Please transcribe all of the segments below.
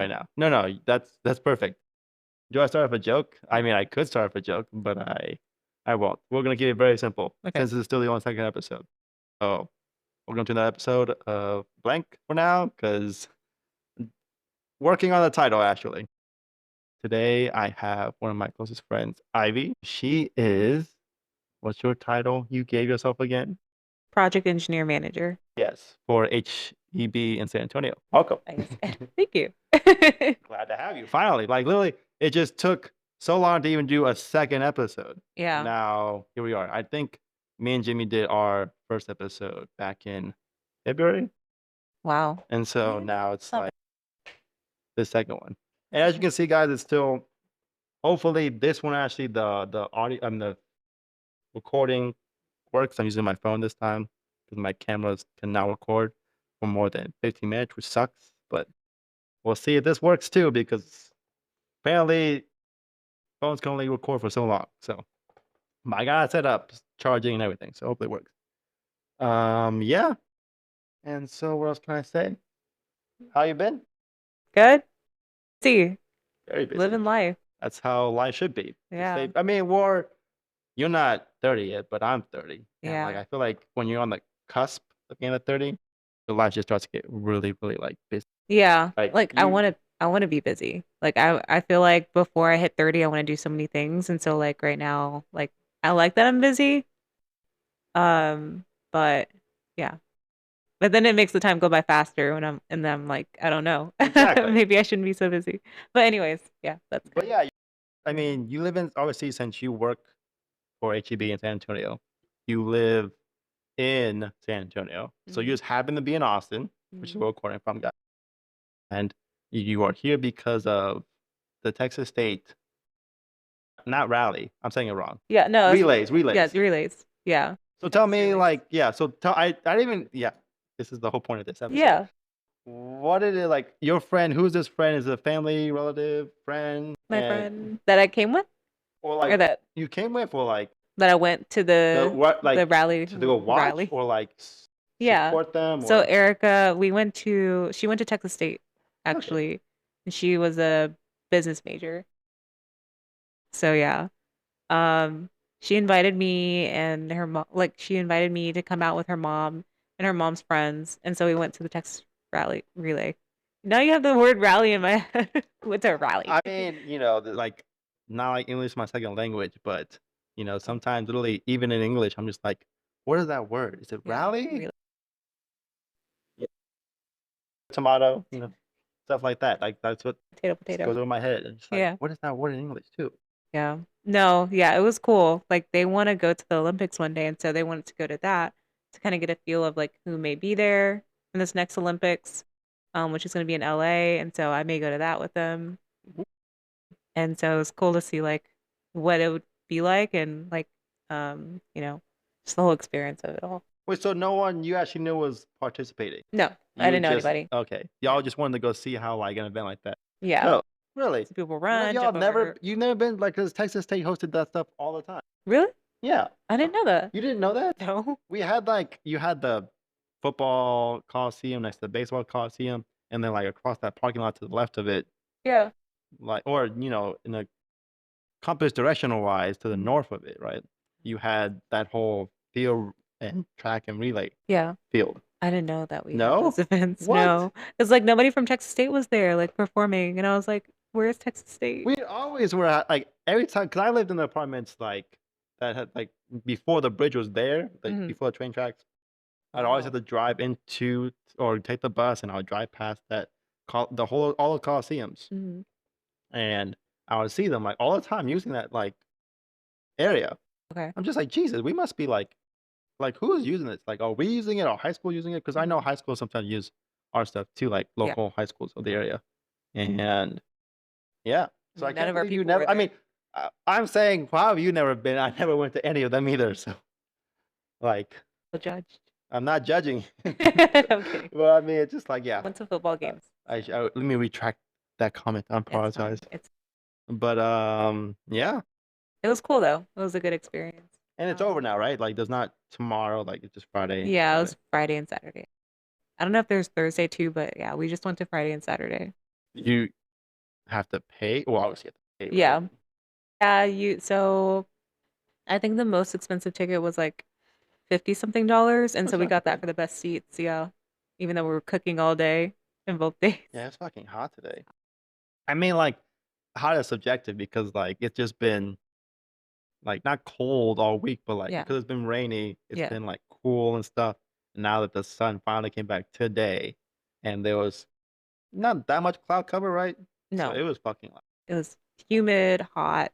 right now. No, that's perfect. Do I start off a joke? I mean, I could start off a joke, but I won't. We're gonna keep it very simple Okay. since this is still the only second episode. Oh, we're gonna do that episode of blank for now because working on the title actually. Today I have one of my closest friends, Ivy. She is, what's your title you gave yourself again? Project engineer manager. Yes, for HEB in San Antonio. Welcome. Nice. Thank you. Glad to have you. Finally, like literally, it just took so long to even do a second episode. Yeah. Now here we are. I think me and Jimmy did our first episode back in February, Wow. and so Yeah. now it's Not like the second one. And as you can see, guys, it's still hopefully this one actually the audio and the recording works. I'm using my phone this time because my cameras can now record for more than 15 minutes, which sucks. But we'll see if this works too, because apparently phones can only record for so long. So I got it set up, charging and everything. So hopefully it works. Yeah. And so what else can I say? How you been? good. See, Very busy. living life. That's how life should be. Yeah. I mean, you're not 30 yet, but I'm 30. And like Yeah. I feel like when you're on the cusp of being at 30, your life just starts to get really, really like busy. Yeah. Like Like I want to be busy. Like I feel like before I hit 30, I want to do so many things. And so like right now, like I like that I'm busy. But yeah. But then it makes the time go by faster when I'm like, I don't know. Exactly. Maybe I shouldn't be so busy. But anyways, yeah, that's But good. yeah, I mean, you live in obviously since you work for HEB in San Antonio, you live in San Antonio. So you Mhm. just happen to be in Austin, which is Mhm. where we're recording from, guys. And you are here because of the Texas State, not rally. I'm saying it wrong. Yeah, no, Relays, yeah, relays. relays. Yeah. So tell Texas me, relays. like, yeah. So tell I didn't even yeah. This is the whole point of this episode. Yeah. What did it like? Your friend? Who's this friend? Is it a family, relative, friend? My And friend that I came with or or like that you came with, or like that I went to the what, the like rally to go watch, rally. or like Yeah. support them, So or Erica, she went to Texas State okay. actually, and she was a business major. So yeah. Um, she invited me and her mom, like she invited me to come out with her mom and her mom's friends, and so we went to the Texas rally relay. Now you have the word rally in my head. What's a rally? I mean, like not like English is my second language, but Oh, sometimes literally even in English, I'm just like, what is that word? Is it yeah, rally? relay. Yeah. Tomato, stuff like that. Like that's what Potato, just goes potato. over my head. And just like, Yeah, what is that word in English too? yeah. No, yeah, it was cool. Like they want to go to the Olympics one day, and so they wanted to go to that to kind of get a feel of like who may be there in this next Olympics, which is going to be in LA, and so I may go to that with them. And so it was cool to see like what it would be like and like just the whole experience of it all. Wait, so no one you actually knew was participating? No, I You didn't know just anybody. okay. Yeah. Y'all just wanted to go see how like an event like that. Yeah. Oh, really? See people No, run, y'all jump never over. you've never been like because Texas State hosted that stuff all the time. Really? Yeah. I didn't know that. You didn't know that? No. We had like you had the football coliseum next to the baseball coliseum, and then like across that parking lot to the left of it, Yeah. like or in a compass directional wise to the Mhm. north of it, right? You had that whole field and track and relay Yeah. field. I didn't know that we had those No? events. What? No. Because like nobody from Texas State was there like performing. And I was like, where's Texas State? We always were at, like every time because I lived in the apartments like that had like before the bridge was there, like Hmm. before the train tracks. I'd always have Oh. to drive into or take the bus, and I would drive past that the whole all the coliseums, Hmm. and I would see them like all the time using that like area. Okay. I'm just like, Jesus, we must be like who's using this? Like, are we using it? Are high school using it? Because I know Hmm. high schools sometimes use our stuff too, like Yeah. local high schools of the area. And yeah, so I None can't of our believe you people were never. I there. mean, I'm saying, wow, you never been. I never went to any of them either. So like, Well judged. I'm not judging, I'm kidding. but I mean, it's just like, yeah. Went to football games. So Let me retract that comment. I it's apologize. fine. It's But yeah, It was cool though. It was a good experience. and it's over now, right? Like, there's not tomorrow. Like, it's just Friday and Yeah, it Saturday. was Friday and Saturday. I don't know if there's Thursday too, but yeah, we just went to Friday and Saturday. You have to pay. Well, obviously you have to pay, right? Yeah. So I think the most expensive ticket was like 50 something dollars, and so That's we not too got that bad. for the best seats, yeah. Even though we were cooking all day in both days. Yeah, it's fucking hot today. I mean, like, hot is subjective because like it's just been like not cold all week, but like Yeah. because it's been rainy, it's Yeah. been like cool and stuff. And now that the sun finally came back today, and there was not that much cloud cover, right? So No, it was fucking like it was humid, hot,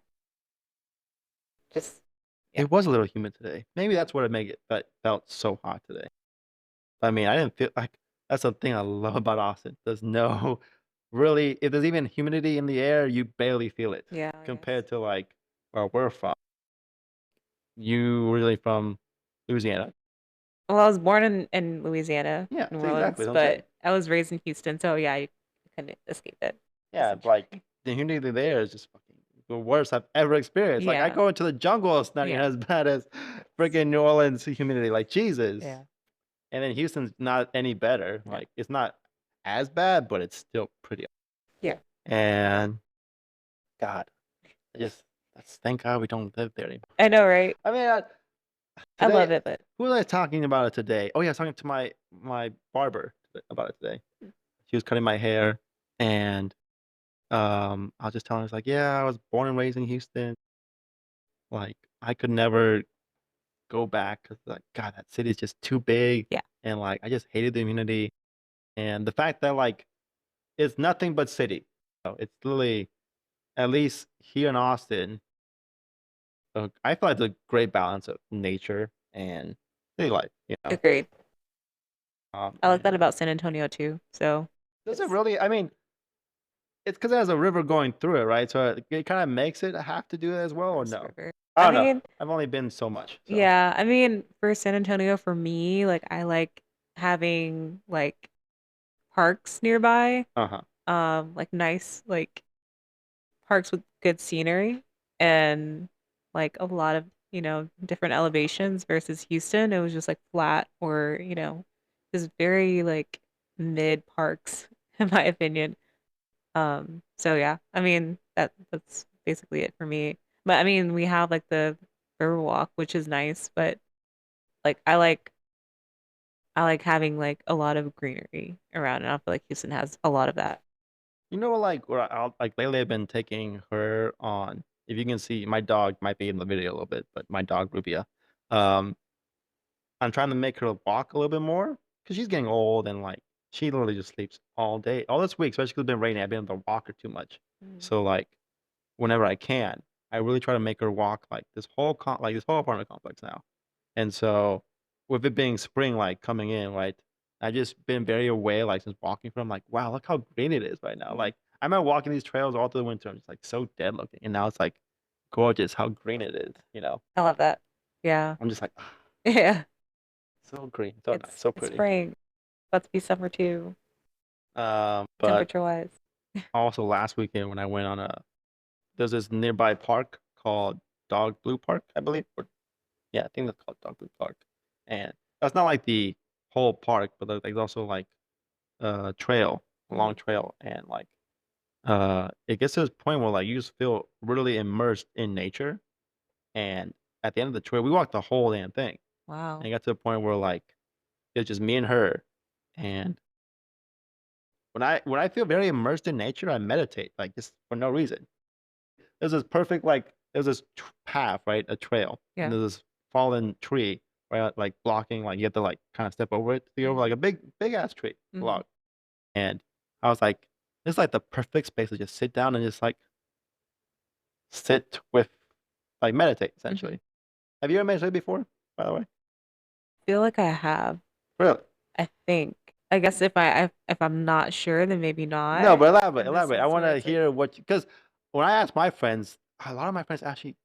just yeah. it was a little humid today. Maybe that's what it made it that felt so hot today. I mean, I didn't feel like that's the thing I love about Austin. There's no really if there's even humidity in the air, you barely feel it Yeah, I guess. compared to like where we're from. You really from Louisiana? Well, I was born in Louisiana, Yeah, New see, exactly Orleans, what I'm saying. but I was raised in Houston, so yeah, you couldn't escape it, Yeah, like essentially. the humidity there is just fucking the worst I've ever experienced. Like I Yeah, go into the jungle, it's not even yeah, as bad as freaking New Orleans humidity. Like Jesus. yeah. And then Houston's not any better. No, Like it's not as bad, but it's still pretty. yeah. And God, I just that's thank God we don't live there anymore. I know, right? I mean, I today, love it, but who was I talking about it today? Oh yeah, I was talking to my barber about it today. She was cutting my hair, and I was just telling her, I was like, yeah, I was born and raised in Houston. Like, I could never go back because, like, God, that city is just too big, yeah, and like, I just hated the community and the fact that like it's nothing but city. So it's literally at least here in Austin. I feel like it's a great balance of nature and city life. agreed. I like that And about San Antonio too. So does it it's really? I mean, it's because it has a river going through it, right? So it kind of makes it have to do it as well, or Forest no? River. I I don't know. mean, I've only been so much, so yeah, I mean, for San Antonio, for me, like I like having like parks nearby, uh-huh. like nice like parks with good scenery and like a lot of, different elevations versus Houston. It was just like flat or, just very like mid parks in my opinion. So yeah, I mean that's basically it for me. But I mean, we have like the Riverwalk, which is nice, but like I like having like a lot of greenery around, and I feel like Houston has a lot of that. You know, like where like lately, I've been taking her on. If you can see, my dog might be in the video a little bit, but my dog Rubia. Um, I'm trying to make her walk a little bit more because she's getting old and like she literally just sleeps all day, all this week, especially 'cause it's been raining. I've been able to walk her too much. Mm. So like whenever I can, I really try to make her walk like this whole apartment complex now. And so with it being spring, like coming in, right? I just been very aware, like since walking from, like, wow, look how green it is right now. Mm. Like I'm out walking these trails all through the winter. I'm just like so dead looking, and now it's like gorgeous how green it is. I love that. Yeah. I'm just like Yeah. so green, so nice, It's so it's pretty. spring. About to be summer too, But temperature wise. also last weekend when I went on there's this nearby park called Dog Blue Park, I believe. Or, yeah, I think that's called Dog Blue Park. And that's not like the whole park, but there's also like a trail, a long Mhm. trail, and like it gets to this point where like you just feel really immersed in nature. And at the end of the trail, we walked the whole damn thing, and Wow. it got to the point where like it's just me and her. And when I feel very immersed in nature, I meditate like just for no reason. There's this path, right, a trail, and Yeah. there's this fallen tree, right, like blocking, like you have to like kind of step over it to be over Mm. like a big ass tree Hmm. block. And I was like, this is like the perfect space to just sit down and just like sit with, like meditate Hmm. essentially. Have you ever meditated before, by the way? Feel like I have. Really? I think. I guess if I'm not sure, then maybe No, not. but elaborate, In this elaborate. I sense want where to it's like, hear what because when I ask my friends, a lot of my friends actually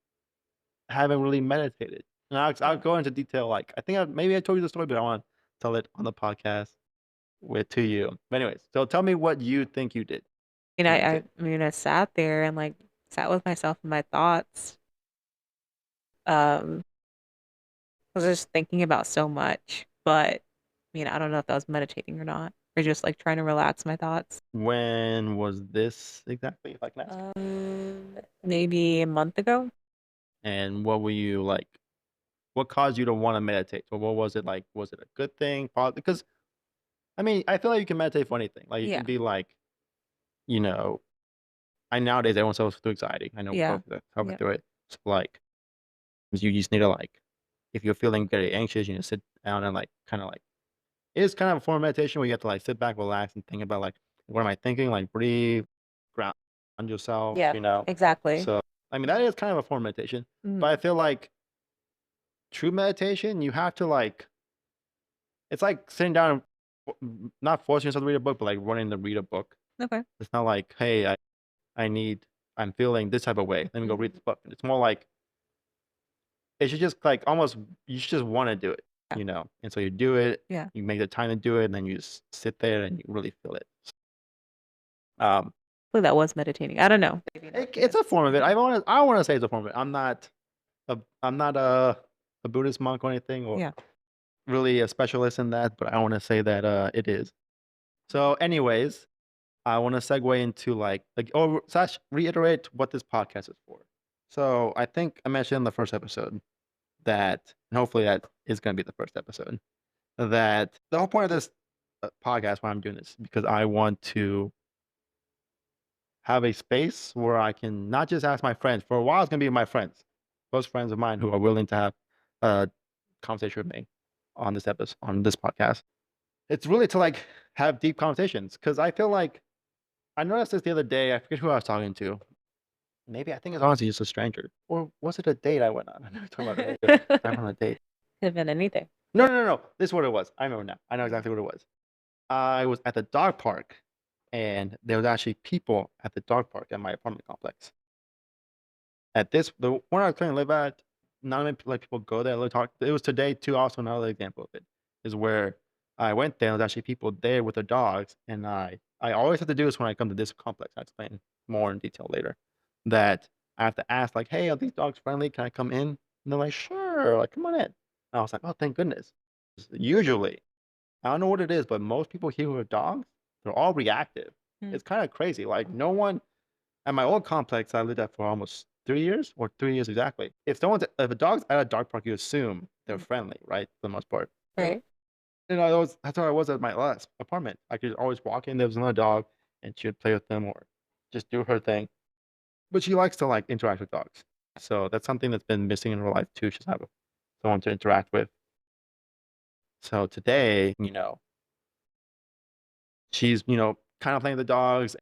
haven't really meditated. And I'll oh, go into detail. Like I think maybe I told you the story, but I want to tell it on the podcast with to you. But anyways, so tell me what you think you did I, to I meditate. I mean, I sat there and like sat with myself and my thoughts. Um, I was just thinking about so much, but I don't know if I was meditating or not. or just like trying to relax my thoughts. When was this exactly, if I can ask? Maybe a month ago. And what were you like? What caused you to want to meditate? Or what was it like? Was it a good thing? Because I mean, I feel like you can meditate for anything. Like you Yeah. can be like, you know, I nowadays everyone suffers through anxiety. I know we Yeah. both suffer Yeah. through it. So like, you just need to like, if you're feeling very anxious, you need to sit down and like, kind of like, it's kind of a form of meditation where you have to like sit back, relax, and think about like, what am I thinking? Like, breathe, ground yourself. Yeah. Exactly. So I mean, that is kind of a form of meditation. But I feel like true meditation, you have to like, it's like sitting down, not forcing yourself to read a book, but like wanting to read a book. Okay. It's not like, hey, I'm feeling this type of way. Let me go read this book. It's more like, it should just like almost, you should just want to do it, Yeah. And so you do it, Yeah. you make the time to do it, and then you just sit there and you really feel it. Um, Well, that was meditating. I don't know. it's a form of it. I want to say it's a form of it. I'm not a Buddhist monk or anything, or Yeah. really a specialist in that, but I want to say that it is. So, anyways, I want to segue into like or slash reiterate what this podcast is for. So I think I mentioned in the first episode that, and hopefully that is going to be the first episode, that the whole point of this podcast, why I'm doing this, because I want to have a space where I can not just ask my friends. For a while, it's going to be my friends, close friends of mine who are willing to have a conversation with me on this episode, on this podcast. It's really to like have deep conversations because I feel like I noticed this the other day. I forget who I was talking to. Maybe I think it's honestly just a stranger, or was it a date I went on? I know we talking about earlier. I went on a date. Could have been anything. No, no, no, no. This is what it was. I remember now. I know exactly what it was. I was at the dog park, and there was actually people at the dog park at my apartment complex. The one I currently live at, not many like people go there. Talk. It was today too. Also, another example of it is where I went there. There was actually people there with their dogs, and I always have to do this when I come to this complex. I'll explain more in detail later. That I have to ask like, "Hey, are these dogs friendly? Can I come in?" And they're like, "Sure, like come on in." And I was like, "Oh, thank goodness." Usually, I don't know what it is, but most people here who have dogs, they're all reactive. Mm. It's kind of crazy. Like no one at my old complex I lived at for almost 3 years, or 3 years exactly. If a dog's at a dog park, you assume they're friendly, right? For the most part. Right. That's how I was at my last apartment. I could always walk in, there was another dog, and she would play with them or just do her thing. But she likes to like interact with dogs. So that's something that's been missing in her life too. She's have someone to interact with. So today, she's, kind of playing with the dogs.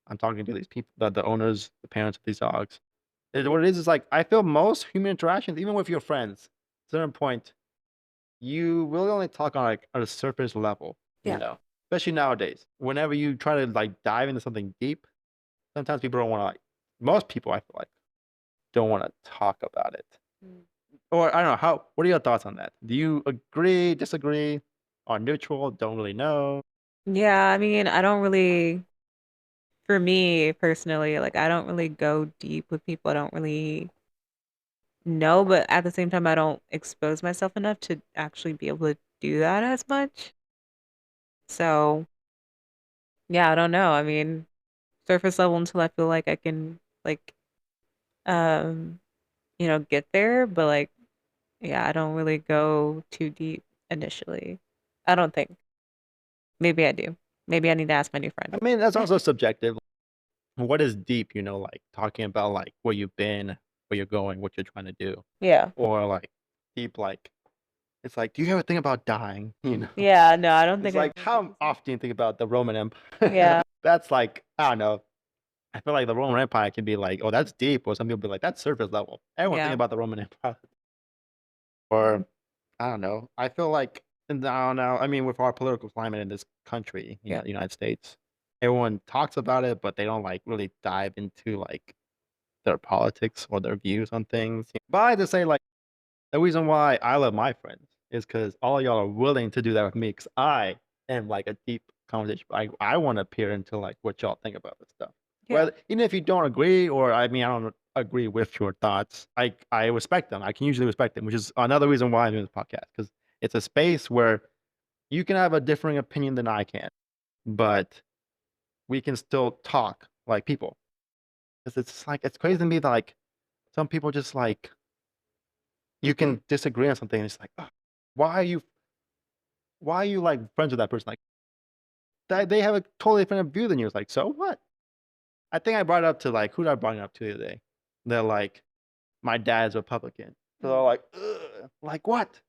I'm talking to these people, the owners, the parents of these dogs. What it is like I feel most human interactions, even with your friends, at a certain point, you really only talk on like on a surface level, Yeah. Especially nowadays. Whenever you try to like dive into something deep, sometimes people don't want to like. Most people, I feel like, don't want to talk about it. Or I don't know how. What are your thoughts on that? Do you agree, disagree, or neutral? Don't really know. Yeah, I mean, I don't really, for me personally, like I don't really go deep with people. I don't really know, but at the same time, I don't expose myself enough to actually be able to do that as much. So, yeah, I don't know. I mean, surface level until I feel like I can like um, get there, but like yeah, I don't really go too deep initially. I don't think. Maybe I do. Maybe I need to ask my new friend. I mean, that's also subjective. What is deep? Like talking about like where you've been, where you're going, what you're trying to do, Yeah. or like deep, like it's like, do you ever think about dying? Yeah, no, I don't It's think I like, how often do you think about the Roman Empire? Yeah. That's like, I don't know. I feel like the Roman Empire can be like, oh, that's deep, or some people be like, that's surface level. Everyone think Yeah. about the Roman Empire, or I don't know. I feel like, and I don't know. I mean, with our political climate in this country, Yeah. the United States, everyone talks about it, but they don't like really dive into like their politics or their views on things. But I just say like the reason why I love my friends is because all y'all are willing to do that with me because I am like a deep conversation. I want to peer into like what y'all think about this stuff. Yeah. Well, even if you don't agree, or I mean, I don't agree with your thoughts, I respect them. I can usually respect them, which is another reason why I'm doing this podcast because it's a space where You can have a differing opinion than I can, but we can still talk like people. 'Cause it's like it's crazy to me that, like, some people just, like you can disagree on something, and it's like, "Ugh, why are you why are you, like, friends with that person?" Like, that they have a totally different view than you. It's like, "So what?" I think I brought it up to, like who did I bring it up to the other day? They're like, "My dad's Republican." So they're like, "Ugh," like, "What?"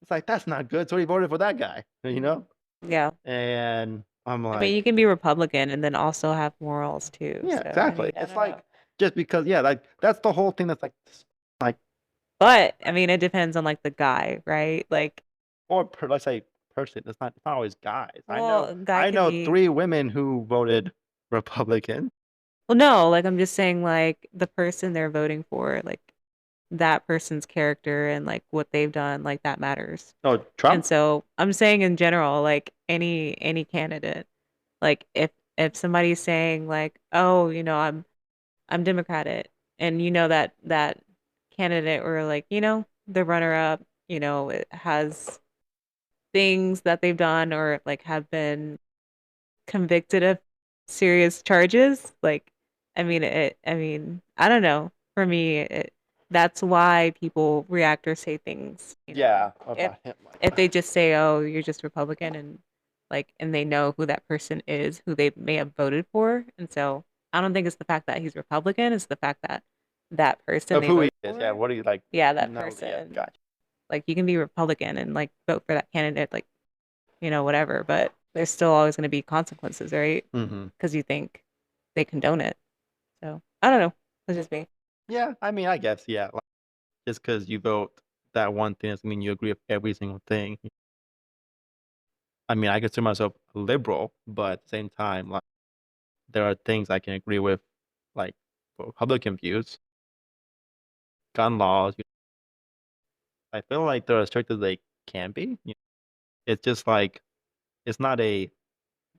It's like, "That's not good, so he voted for that guy," you know? Yeah. And I'm I mean, like, you can be Republican and then also have morals too. "Yeah, So, I exactly." mean, I It's don't know. like, just because yeah, like, that's the whole thing that's like, But I mean, it depends on like the guy, right? Like, or let's say person, it's not always guys. I well, know a guy I could know be 3 women who voted Republican. well, no, like I'm just saying like the person they're voting for, like that person's character and like what they've done, like that matters. Oh, And Trump? so I'm saying in general, like any candidate, like if somebody's saying like, oh, I'm Democratic, and that candidate or like the runner up, it has things that they've done or like have been convicted of serious charges. Like, I mean, I don't know. For me, that's why people react or say things. Yeah, If about him, if like they just say, "Oh, you're just Republican," and like, and they know who that person is, who they may have voted for, and so I don't think it's the fact that he's Republican; it's the fact that that person of they who he voted is, yeah, for, what do you like yeah, that no, yeah, person. gotcha. Like, you can be Republican and like vote for that candidate, like whatever, but there's still always going to be consequences, right? Mhm. Because you think they condone it. So I don't know. That's just me. Yeah, I mean, I guess, yeah, like, just because you vote that one thing doesn't mean you agree with every single thing. I mean, I consider myself liberal, but at the same time, like, there are things I can agree with, like, for Republican views, gun laws, I feel like they're as strict as they can be. It's just like it's not a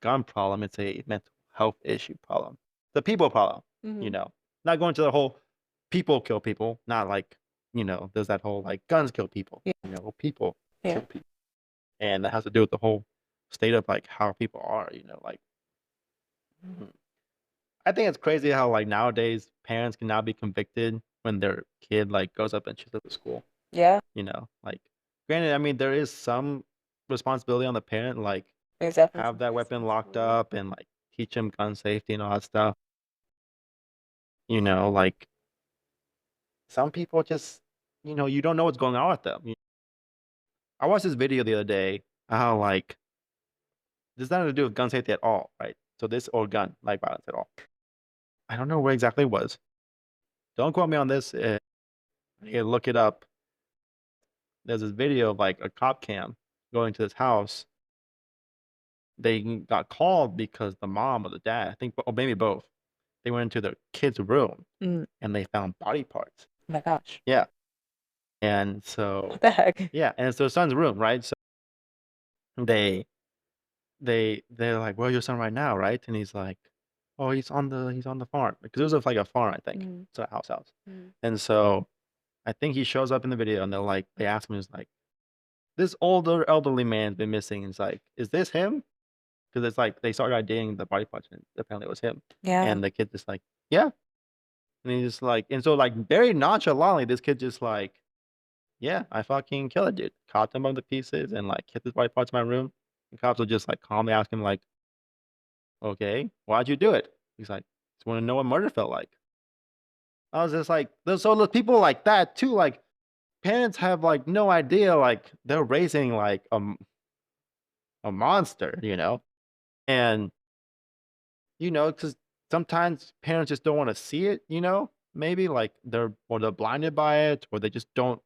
gun problem, it's a mental health issue problem. The people problem, you Hmm. know? Not going to the whole people kill people, not like, there's that whole, like, guns kill people, Yeah. people Yeah. kill people. And that has to do with the whole state of, like, how people are, like Mhm. I think it's crazy how, like, nowadays, parents can now be convicted when their kid, like, goes up and shoots up the school, Yeah. Like, granted, I mean, there is some responsibility on the parent, like, There's definitely have some that weapon locked responsibility. up and, like, teach them gun safety and all that stuff, like, some people just you don't know what's going on with them. I watched this video the other day, how, like this nothing to do with gun safety at all, right? So this or gun, like, violence at all. I don't know where exactly it was. Don't quote me on this, you can look it up. There's this video of, like, a cop cam going to this house. They got called because the mom or the dad, I think or maybe both, they went into their kid's room Mm, and they found body parts. oh my gosh. Yeah, and so What the heck? yeah, and it's their son's room, right? So they they're like, "Where's your son right now?" Right? And he's like, "Oh, he's on the farm." Because it was, like, a farm, I think. Mm, It's a house. mm. And so, I think he shows up in the video and they ask him, he's like, "This older elderly man's been missing." He's like, "Is this him?" Because it's like they started dating the body parts and apparently it was him. Yeah. And the kid just like, "Yeah." And he's just like and so, like, very nonchalantly, this kid just like, "Yeah, I fucking killed a dude. Caught him on the pieces and, like, hid his body parts in my room." The cops will just, like, calmly ask him, like, "Okay, why'd you do it?" He's like, "Just wanna know what murder felt like." I was just like there's people like that too, like, parents have, like, no idea, like, they're raising, like, a monster, And, because sometimes parents just don't wanna see it, maybe, like, they're blinded by it, or they just don't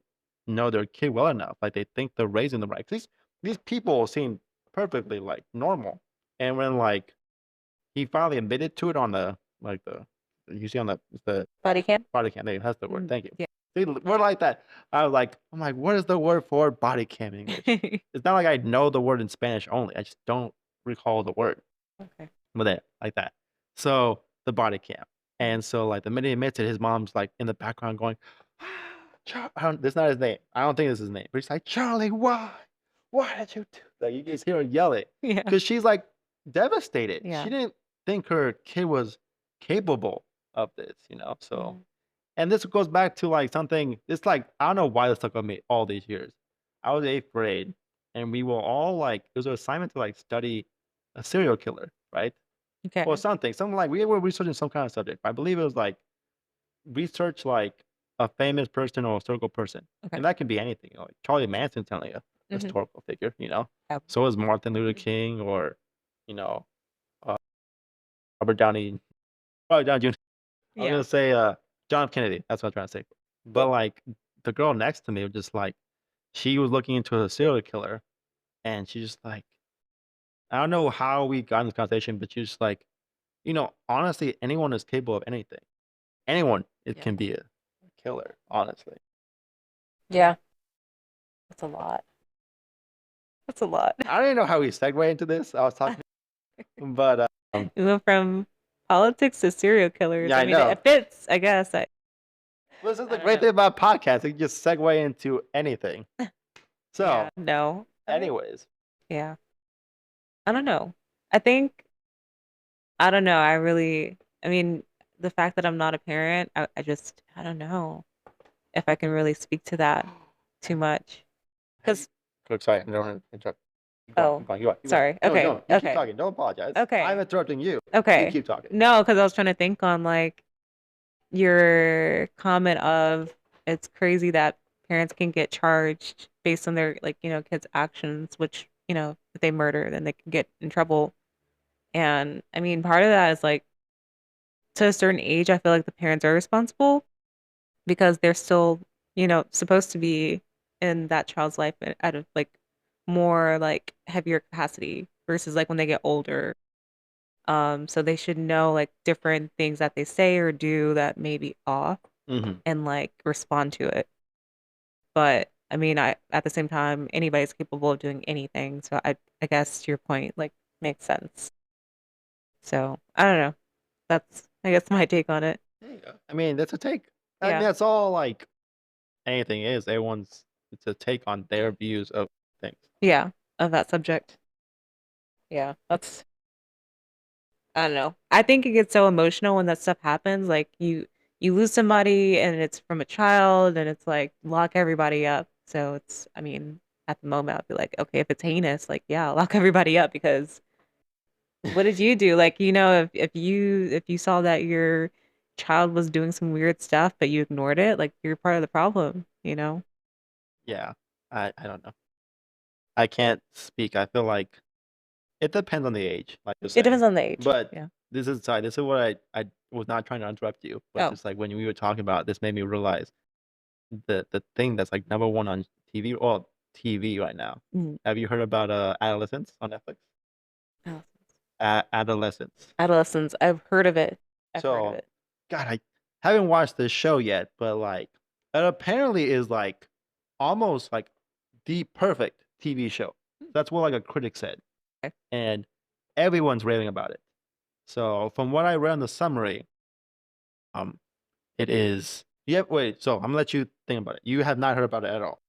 know their kid well enough, like, they think they're raising them right. 'Cause these people seem perfectly, like, normal, and when, like, he finally admitted to it on the you see on the Body cam? body cam, there, that's the word, Mm, thank you. yeah. See, word like that, I'm like, "What is the word for body cam in English?" It's not like I know the word in Spanish only, I just don't recall the word. Okay. With it, like that. So, the body cam. Mhm. And so, like, the minute he admits it, his mom's, like, in the background going, "Char" I don't that's not his name. I don't think it's his name, but he's like, "Charlie, why? why did you do that? You just hear her yelling Yeah. because she's like devastated. Yeah. She didn't think her kid was capable of this, Yeah. So, and this goes back to like something. It's like I don't know why this stuck with me all these years. I was eighth grade, and we were all like, it was an assignment to like study a serial killer, right? Or Okay. something like we were researching some kind of subject. I believe it was like research like a famous person or historical person, Okay. and that can be anything. Like Charlie Manson's telling a Mhm. historical figure, Yeah. So is Martin Luther King or you know uh, Robert Downey, Robert Downey Jr. I was Yeah. gonna say John F. Kennedy. That's what I'm trying to say. But like the girl next to me was just like she was looking into a serial killer, and she's just like I don't know how we got in this conversation, but she's just like honestly, anyone is capable of anything. Anyone it Yeah. can be a killer. Honestly. Yeah. That's a lot. That's a lot. I don't even know how we segue into this. I was talking, but We went from politics to serial killers. yeah, I I mean, know. it fits, I guess. This is I the don't great know. thing about podcasts. You can just segue into anything. Yeah. So, No. anyways, Yeah. I don't know. I think I don't know. I mean, the fact that I'm not a parent, I don't know if I can really speak to that too much. have you? Because, Look, sorry, I don't want to interrupt. Keep going. oh, Keep going. Keep going. Keep going. sorry. No, Okay. no. You keep Okay. talking. Don't apologize. I'm Okay. interrupting you. You Okay. keep talking. No, because I was trying to think on like your comment of it's crazy that parents can get charged based on their like, kids' actions, which, if they murder, then they can get in trouble. And I mean, part of that is like to a certain age, I feel like the parents are responsible because they're still, supposed to be in that child's life at a like more like heavier capacity versus like when they get older. So they should know like different things that they say or do that may be off Hmm. and like respond to it. But I mean, I at the same time, anybody's capable of doing anything. So I guess your point like makes sense. So I don't know. That's I guess my take on it. There you go. I mean, that's a take. I mean, Yeah. that's all like anything is. It's a take on their views of things. Yeah. Of that subject. Yeah. That's I don't know. I think it gets so emotional when that stuff happens. Like you lose somebody and it's from a child and it's like lock everybody up. So it's I mean, at the moment I'd be like, okay, if it's heinous, like yeah, lock everybody up because what did you do? Like, if you saw that your child was doing some weird stuff but you ignored it, like you're part of the problem? Yeah. I don't know. I can't speak. I feel like it depends on the age, like you're It saying. depends on the age. But Yeah. this is what I was not trying to interrupt you, but Oh. just like when we were talking about it, this made me realize the thing that's like number one on TV or TV right now. Mm. Have you heard about Adolescence on Netflix? Adolescence. Adolescence. Adolescence. I've heard of it. I've heard of So, it. God, I haven't watched this show yet, but like it apparently is like almost like the perfect TV show. That's what like a critic said, Okay. and everyone's raving about it. So from what I read in the summary, um, it is. Yeah, wait. So I'm gonna let you think about it. You have not heard about it at all.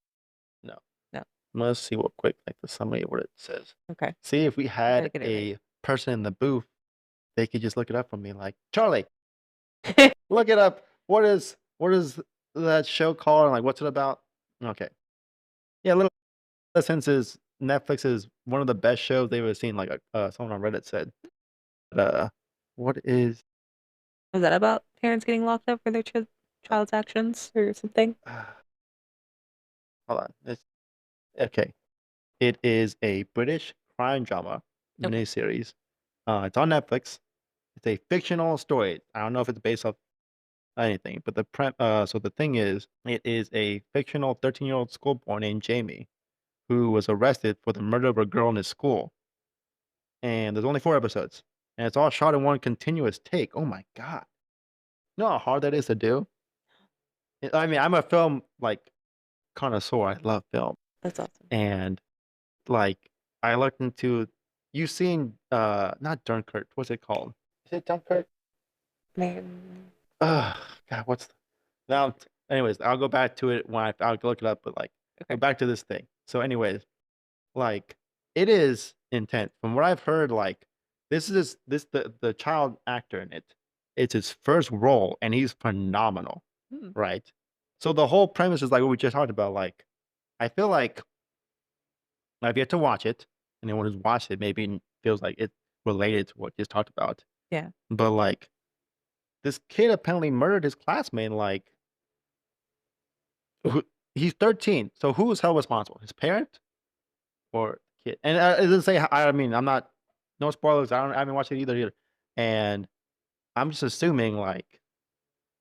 No. No. Let's see what quick like the summary of what it says. Okay. See if we Gotta had get it a person in the booth, they could just look it up for me. Like Charlie, look it up. What is that show called? And like what's it about? Okay. Yeah, Little Adolescence is Netflix's one of the best shows they've ever seen. Like someone on Reddit said. Uh, what is? Was that about parents getting locked up for their child's actions or something? Hold on. It's okay. It is a British crime drama Okay. miniseries. It's on Netflix. It's a fictional story. I don't know if it's based off anything, but so the thing is, it is a fictional 13-year-old schoolboy named Jamie who was arrested for the murder of a girl in his school. And there's only 4 episodes, and it's all shot in one continuous take. Oh my god! You know how hard that is to do? I mean, I'm a film like connoisseur. I love film, That's awesome. and like I looked into. You've seen not Dunkirk. What's it called? Is it Dunkirk? Man. God, what's now? Anyways, I'll go back to it when I'll look it up. But like, go Okay. back to this thing. So, anyways, Like, it is intense. From what I've heard, like, the child actor in it, it's his first role, and he's phenomenal, Hmm. right? So the whole premise is like what we just talked about, like, I feel like I've yet to watch it. Anyone who's watched it maybe feels like it's related to what you just talked about. Yeah. But, like, this kid apparently murdered his classmate, like, who he's 13, so who was held responsible? His parent or kid? And, it doesn't say I mean, I'm not no spoilers, I haven't watched it either, and I'm just assuming, like,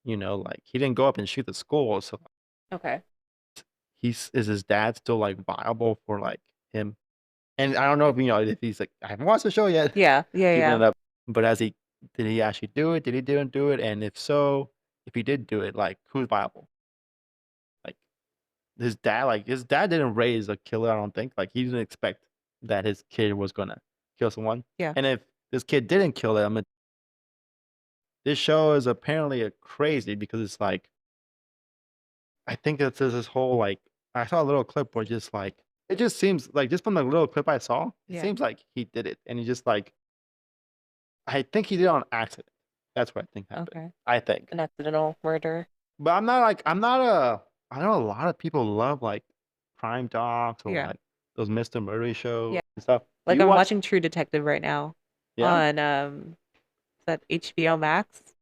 like, he didn't go up and shoot the school, so Okay. he's is his dad still, like, viable for, like, him? And I don't know if, if he's like, "I haven't watched the show yet," Yeah. Yeah. keeping Yeah. it up, but has he did he actually do it? Did he didn't do it? And if so, if he did do it, like, who's viable? Like, his dad didn't raise a killer, I don't think, like, he didn't expect that his kid was gonna kill someone, Yeah. and if this kid didn't kill him, this show is apparently a crazy because it's like I think it's there's this whole, like I saw a little clip where just, like it just seems like just from the little clip I saw, it Yeah. seems like he did it, and he just, like I think he did it on accident. That's what I think happened. Okay. I think. An accidental murder. But I'm not a I know a lot of people love, like, crime docs or, Yeah. like, those Mr. Murray shows Yeah. and stuff. Do Like you I'm watch watching True Detective right now Yeah? on is that HBO Max?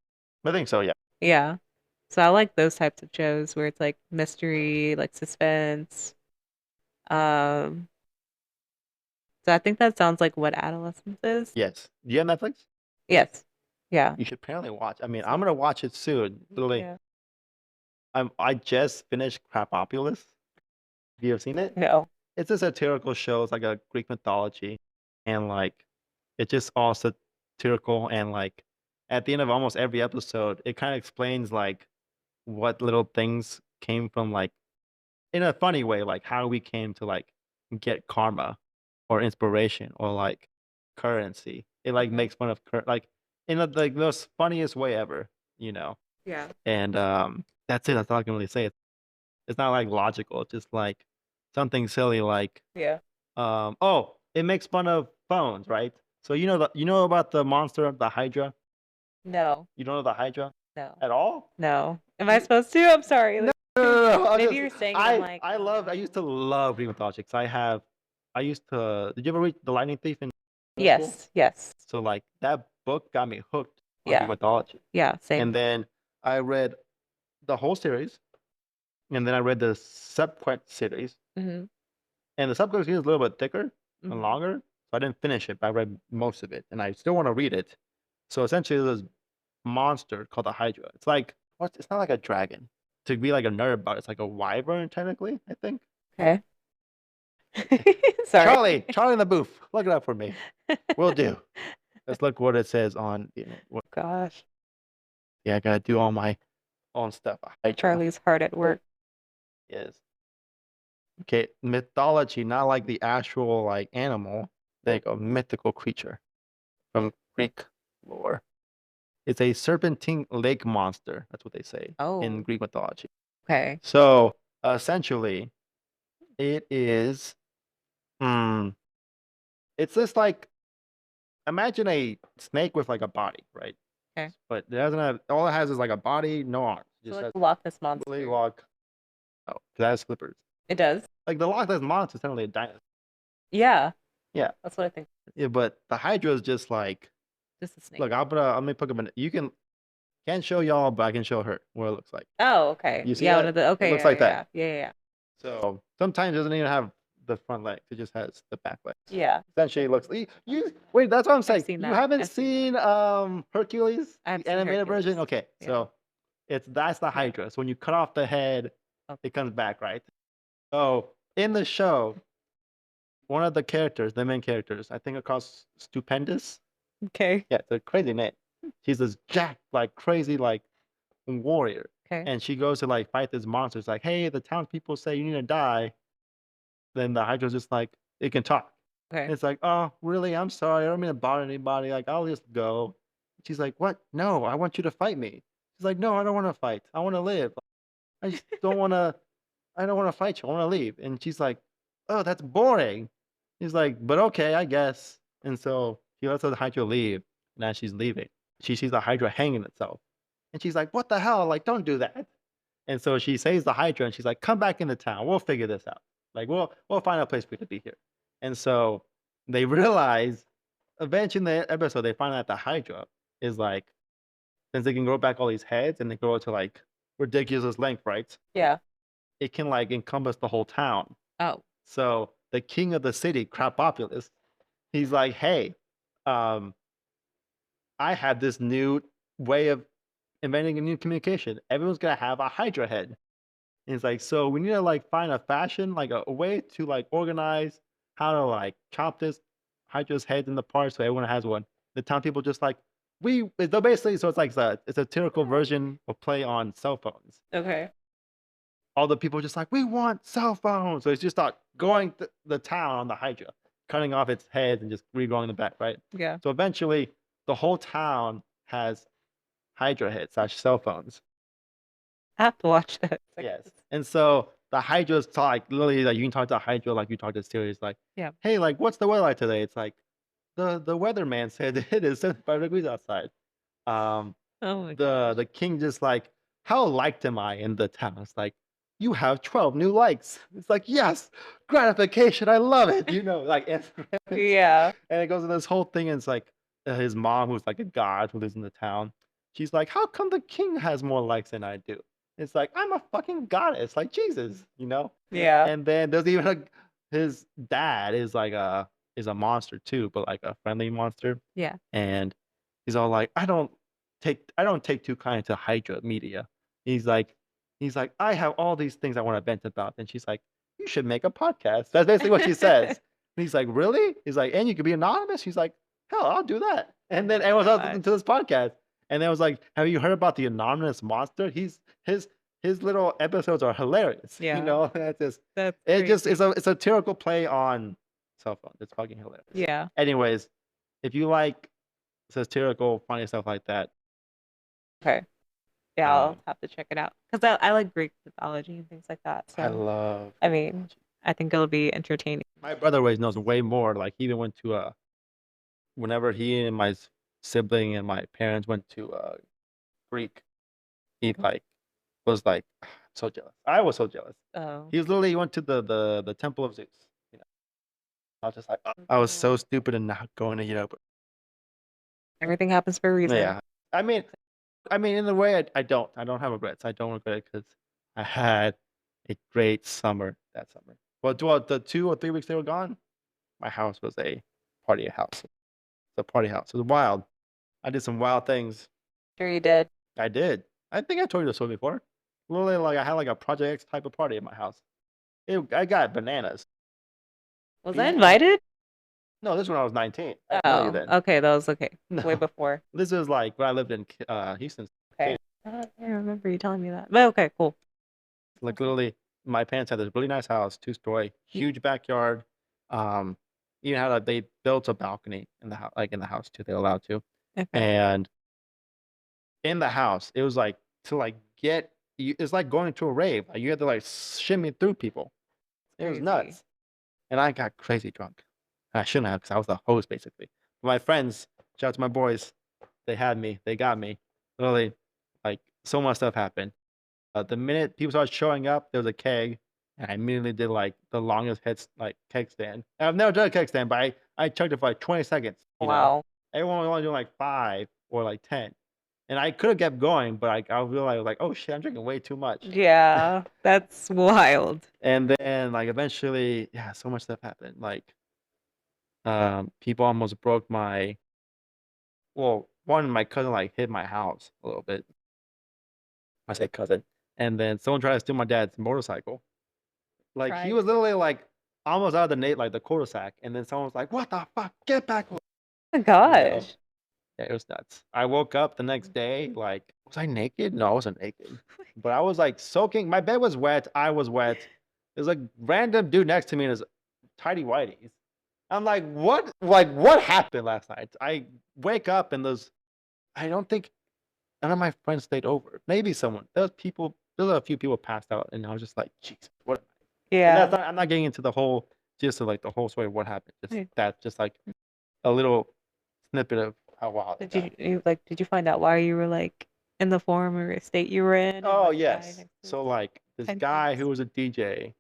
I think so, yeah. Yeah. So I like those types of shows where it's like mystery, like suspense. Um, so I think that sounds like what Adolescence is. Yes. Do you have Netflix? Yes. Yeah. You should apparently watch I mean, I'm So gonna watch it soon. Literally, yeah. I just finished Crapopolis. Have you ever seen it? No. It's a satirical show, it's like a Greek mythology, and, like, it's just all satirical and, like, at the end of almost every episode, it kinda explains, like, what little things came from, like in a funny way, like, how we came to, like, get karma or inspiration or, like, currency. It, like, Okay. makes fun of like, in the, like, most funniest way ever, you know? Yeah. And, that's it, that's all I can really say. It's not, like, logical, it's just, like, something silly like, Yeah. oh, it makes fun of phones, right? So, you know about the monster, the Hydra? No. You don't know the Hydra No. at all? No. Am I You supposed to? I'm sorry. No, Like, no, no, no, maybe you're saying it, I'm like, oh I no. used to love Greek mythology 'cause I used to did you ever read The Lightning Thief in middle school? Yes. Yes. So, like, that book got me hooked on Greek Yeah. mythology, Yeah. Same. and then I read the whole series, and then I read the subsequent series, Mm-hmm. and the subsequent series is a little bit thicker and Mm-hmm. longer, so I didn't finish it, but I read most of it, and I still wanna read it. So, essentially, there's this monster called the Hydra. It's like what? It's not like a dragon. To be, like, a nerd about it, it's like a wyvern technically, I think. Okay. Sorry. Charlie in the booth, look it up for me. Will do. Let's look what it says on the internet. Gosh. Yeah, I gotta do all my own stuff. Hydra Charlie's hard at work. is okay. Mythology, not like the actual like animal. There you go. Mythical creature from Greek lore. It's a serpentine lake monster. That's what they say in Oh. Greek mythology. Okay. So essentially, it is. Mm, it's just like imagine a snake with like a body, right? Okay. But it doesn't have all it has is like a body, no arms. It So just like has a Loch Ness Willy monster. Lock. Oh, 'cause it has flippers. It does. Like the Loch Ness monster is technically a dinosaur. Yeah. Yeah, That's what I think. yeah, but the Hydra is just like Just a snake. look. Let me put up an. You can't show y'all, but I can show her what it looks like. Oh, okay. You see Yeah, one of that? the It okay, looks yeah, like yeah, that. yeah. Yeah, yeah, So sometimes it doesn't even have the front legs. It just has the back legs. yeah. Essentially, it looks. You wait. That's what I'm saying. Seen You that. haven't I've seen seen Hercules, I've the seen animated version? Hercules. Okay, Yeah. so that's the Yeah. Hydra. So when you cut off the head, Okay. it comes back, right? So in the show, one of the characters, the main characters, I think it calls Stupendous. Okay. Yeah, it's a crazy name. She's this jacked, like crazy, like warrior, Okay. and she goes to like fight this monster. It's like, hey, the townspeople say you need to die. Then the Hydra's just like, it can talk. Okay. And it's like, oh, really? I'm sorry. I don't mean to bother anybody. Like, I'll just go. She's like, what? No, I want you to fight me. She's like, no, I don't want to fight. I want to live. I just don't want to. I don't want to fight you. I want to leave. And she's like, oh, that's boring. He's like, "But okay, I guess." And so he lets the Hydra leave, and as she's leaving, she sees the Hydra hanging itself, and she's like, "What the hell? Like, don't do that." And so she saves the Hydra, and she's like, "Come back into town. We'll figure this out. Like, we'll find a place for you to be here." And so they realize eventually in the episode they find out the Hydra is like, since they can grow back all these heads and they grow to like ridiculous length, right? Yeah. It can like encompass the whole town. Oh. So the king of the city, Crapopulus, he's like, "Hey, um, I have this new way of inventing a new communication. Everyone's gonna have a Hydra head." And it's like, "So we need to like find a fashion, like a way to like organize how to like chop this Hydra's head into parts so everyone has one." The town people just like so basically so it's a satirical version of play on cell phones. Okay. All the people just like, "We want cell phones." So it's just start going the town on the Hydra, cutting off its head and just regrowing the back, right? Yeah. So eventually the whole town has Hydra heads slash cell phones. I have to watch that. Yes. And so the Hydra's like literally like you can talk to Hydra like you talk to Siri. It's like, Yeah. "Hey, like what's the weather like today?" It's like the weatherman said it is 75 degrees outside. Um Oh my the gosh. the king just like, "How liked am I in the town?" It's like, "You have 12 new likes." It's like, "Yes, gratification. I love it." Like Instagram. Yeah. And it goes in this whole thing. And it's like his mom, who's like a god who lives in the town. She's like, "How come the king has more likes than I do?" It's like, "I'm a fucking goddess, like Jesus. Yeah. And then there's even his dad is a monster too, but like a friendly monster. Yeah. And he's all like, I don't take too kind to Hydra media." He's like "I have all these things I want to vent about." And she's like, "You should make a podcast." That's basically what she says. And he's like, "Really?" He's like, "And you could be anonymous?" He's like, "Hell, I'll do that." And then everyone else listening God. to this podcast. And then I was like, "Have you heard about the anonymous monster?" His little episodes are hilarious. Yeah. That's just That's it just crazy. it's a satirical play on cell phones. It's fucking hilarious. Yeah. Anyways, if you like satirical, funny stuff like that, Okay. Yeah, I'll um, have to check it out because I like Greek mythology and things like that. I So, love I Greek mean, mythology. I think it'll be entertaining. My brother always knows way more. Like he even went to whenever he and my sibling and my parents went to Greek, he like was like so jealous. I was so jealous. Oh, He was literally went to the temple of Zeus. You know, I was just like, "Oh, so I was so cool. stupid and not going to but Everything happens for a reason. yeah. I mean, in a way, I don't have regrets. I don't regret it because I had a great summer that summer. Well, throughout the 2 or 3 weeks they were gone, my house was a party house. It's a party house. It was wild. I did some wild things. Sure you did. I did. I think I told you this story before. Literally, like I had like a Project X type of party at my house. I got bananas. Was I Beat. invited? No, this is when I was 19. I didn't know you Oh, then. okay. That was okay. Way No, before. this is like when I lived in Houston. Okay. I remember you telling me that. But okay, cool. That's Like awesome. literally, my parents had this really nice house, 2-story, huge backyard. Um, even had they built a balcony in the house, like in the house too. They allowed to, Okay. and in the house, it was like to like get you. It's like going to a rave. Like, you had to like shimmy through people. It was Crazy. nuts, and I got crazy drunk. I shouldn't have because I was the host basically. But my friends, shout out to my boys, they had me. They got me. Literally, like so much stuff happened. The minute people started showing up, there was a keg, and I immediately did like the longest like keg stand. And I've never done a keg stand, but I chugged it for like 20 seconds. Wow. Everyone was only doing like 5 or like 10, and I could have kept going, but I realized like, oh shit, I'm drinking way too much. Yeah, that's wild. And then like eventually, yeah, so much stuff happened. Like people almost broke my one my cousin like hit my house a little bit. I say cousin, and then someone tried to steal my dad's motorcycle. Like, he Tried. was literally, like, almost out of like, the cul-de-sac, and then someone was like, "What the fuck? Get back!" Oh my You know? gosh. Yeah, it was nuts. I woke up the next day, like was I naked? No, I wasn't naked. But I was, like, soaking my bed was wet, I was wet. There's a random dude next to me in his tidy whities. I'm like, what happened last night?" I wake up and I don't think none of my friends stayed over. Maybe someone there was a few people passed out, and I was just like, "Jesus, what?" And Yeah. I'm not getting into the whole just like the whole story of what happened. Yeah. Just like a little snippet of how wild it Did got. did you find out why you were like in the former state you were in and Oh like the guy yes. next to So like this guy Tompkins? who was a DJ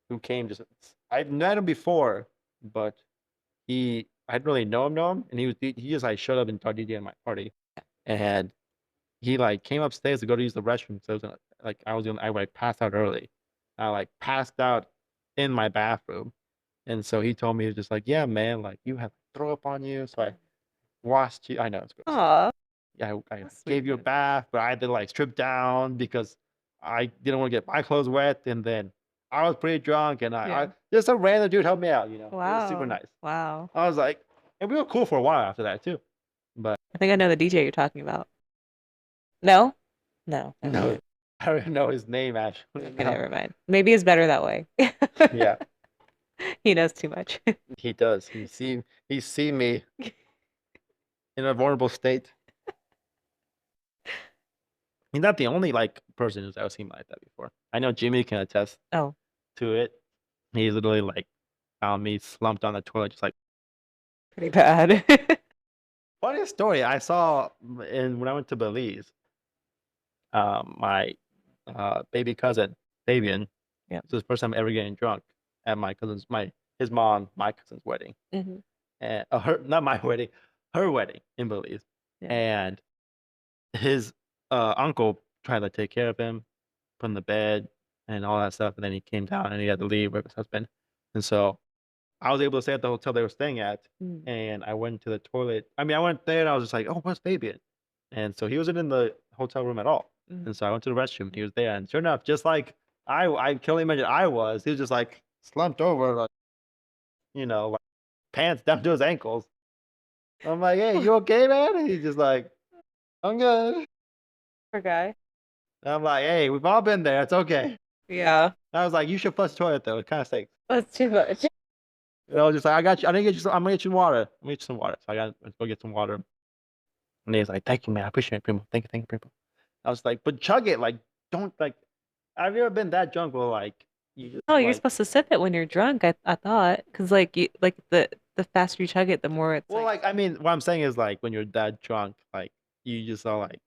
who came just I've met him before, but I didn't really know him, and he just like showed up and started DJing my party, and he like came upstairs to go to use the restroom. So it was, like I like passed out early. I like passed out in my bathroom, and so he told me he was just like, yeah, man, like you have throw up on you, so I washed you. I know it's gross. Aw, Yeah, I that's sweet gave of you a him. bath, but I had to like strip down because I didn't want to get my clothes wet, and then I was pretty drunk, and I Yeah. just some random dude helped me out. It was super Wow. nice. Wow. I was like, and we were cool for a while after that too. But I think I know the DJ you're talking about. No? No, never no, mind. I don't even know his name actually. Okay, No. never mind. Maybe it's better that way. Yeah, He knows too much. he does. He see me in a vulnerable state. He's not the only like person who's ever seen me like that before. I know Jimmy can attest Oh, to it. He literally like found me slumped on the toilet, just like pretty bad. funniest story I saw when I went to Belize. My baby cousin Fabian. Yeah. This was the first time ever getting drunk at his mom, my cousin's wedding, Hmm. and her not my wedding, her wedding in Belize, Yeah. and his uncle tried to take care of him, put him to bed, and all that stuff, and then he came down and he had to leave with his husband, and so I was able to stay at the hotel they were staying at, Mm. and I went to the toilet. I mean, I went there and I was just like, "Oh, where's Fabian?" And so he wasn't in the hotel room at all. Mm. And so I went to the restroom and he was there. And sure enough, just like I can only imagine he was just like slumped over, like, like pants down to his ankles. I'm like, "Hey, you okay, man?" And he's just like, "I'm good." Poor guy. And I'm like, "Hey, we've all been there. It's okay." Yeah. I was like, "You should flush the toilet though. It kind of stinks." That's too much. And I was just like, "I got you. I didn't get you. I'm gonna get you some water. I'm gonna get you some water." So let's go get some water. And he's like, "Thank you, man. I appreciate it, Primo. Thank you, Primo." I was like, "But chug it. Like, don't like." Have you ever been that drunk where like you just Oh, you're like supposed to sip it when you're drunk. I thought, because like the faster you chug it, the more it's well, like like I mean, what I'm saying is like when you're that drunk, like you just are like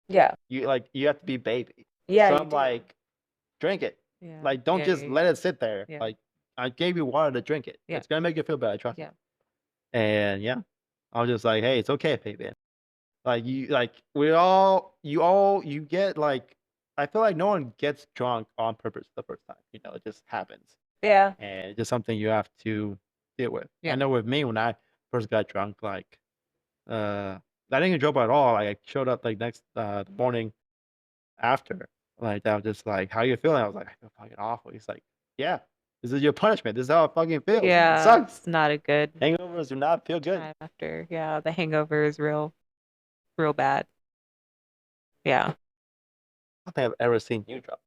yeah, you have to be baby. yeah, So you I'm do. like, drink it. Yeah, Like don't yeah, yeah, just yeah, let it sit there. yeah, Like I gave you water to drink it. yeah, It's gonna make you feel better, trust me. yeah. And yeah, I was just like, hey, it's okay, baby. Like we all you get like I feel like no one gets drunk on purpose the first time. It just happens. Yeah. And it's just something you have to deal with. I Yeah. know with me when I first got drunk, like I didn't get drunk at all. Like I showed up like next the morning after. Like I was just like, "How you feeling?" I was like, "I feel fucking awful." He's like, "Yeah, this is your punishment. This is how it fucking feels. It Yeah, sucks. it's not a good Hangovers do not feel good." time after. Yeah, the hangover is real bad. Yeah. I don't think I've ever seen you drunk.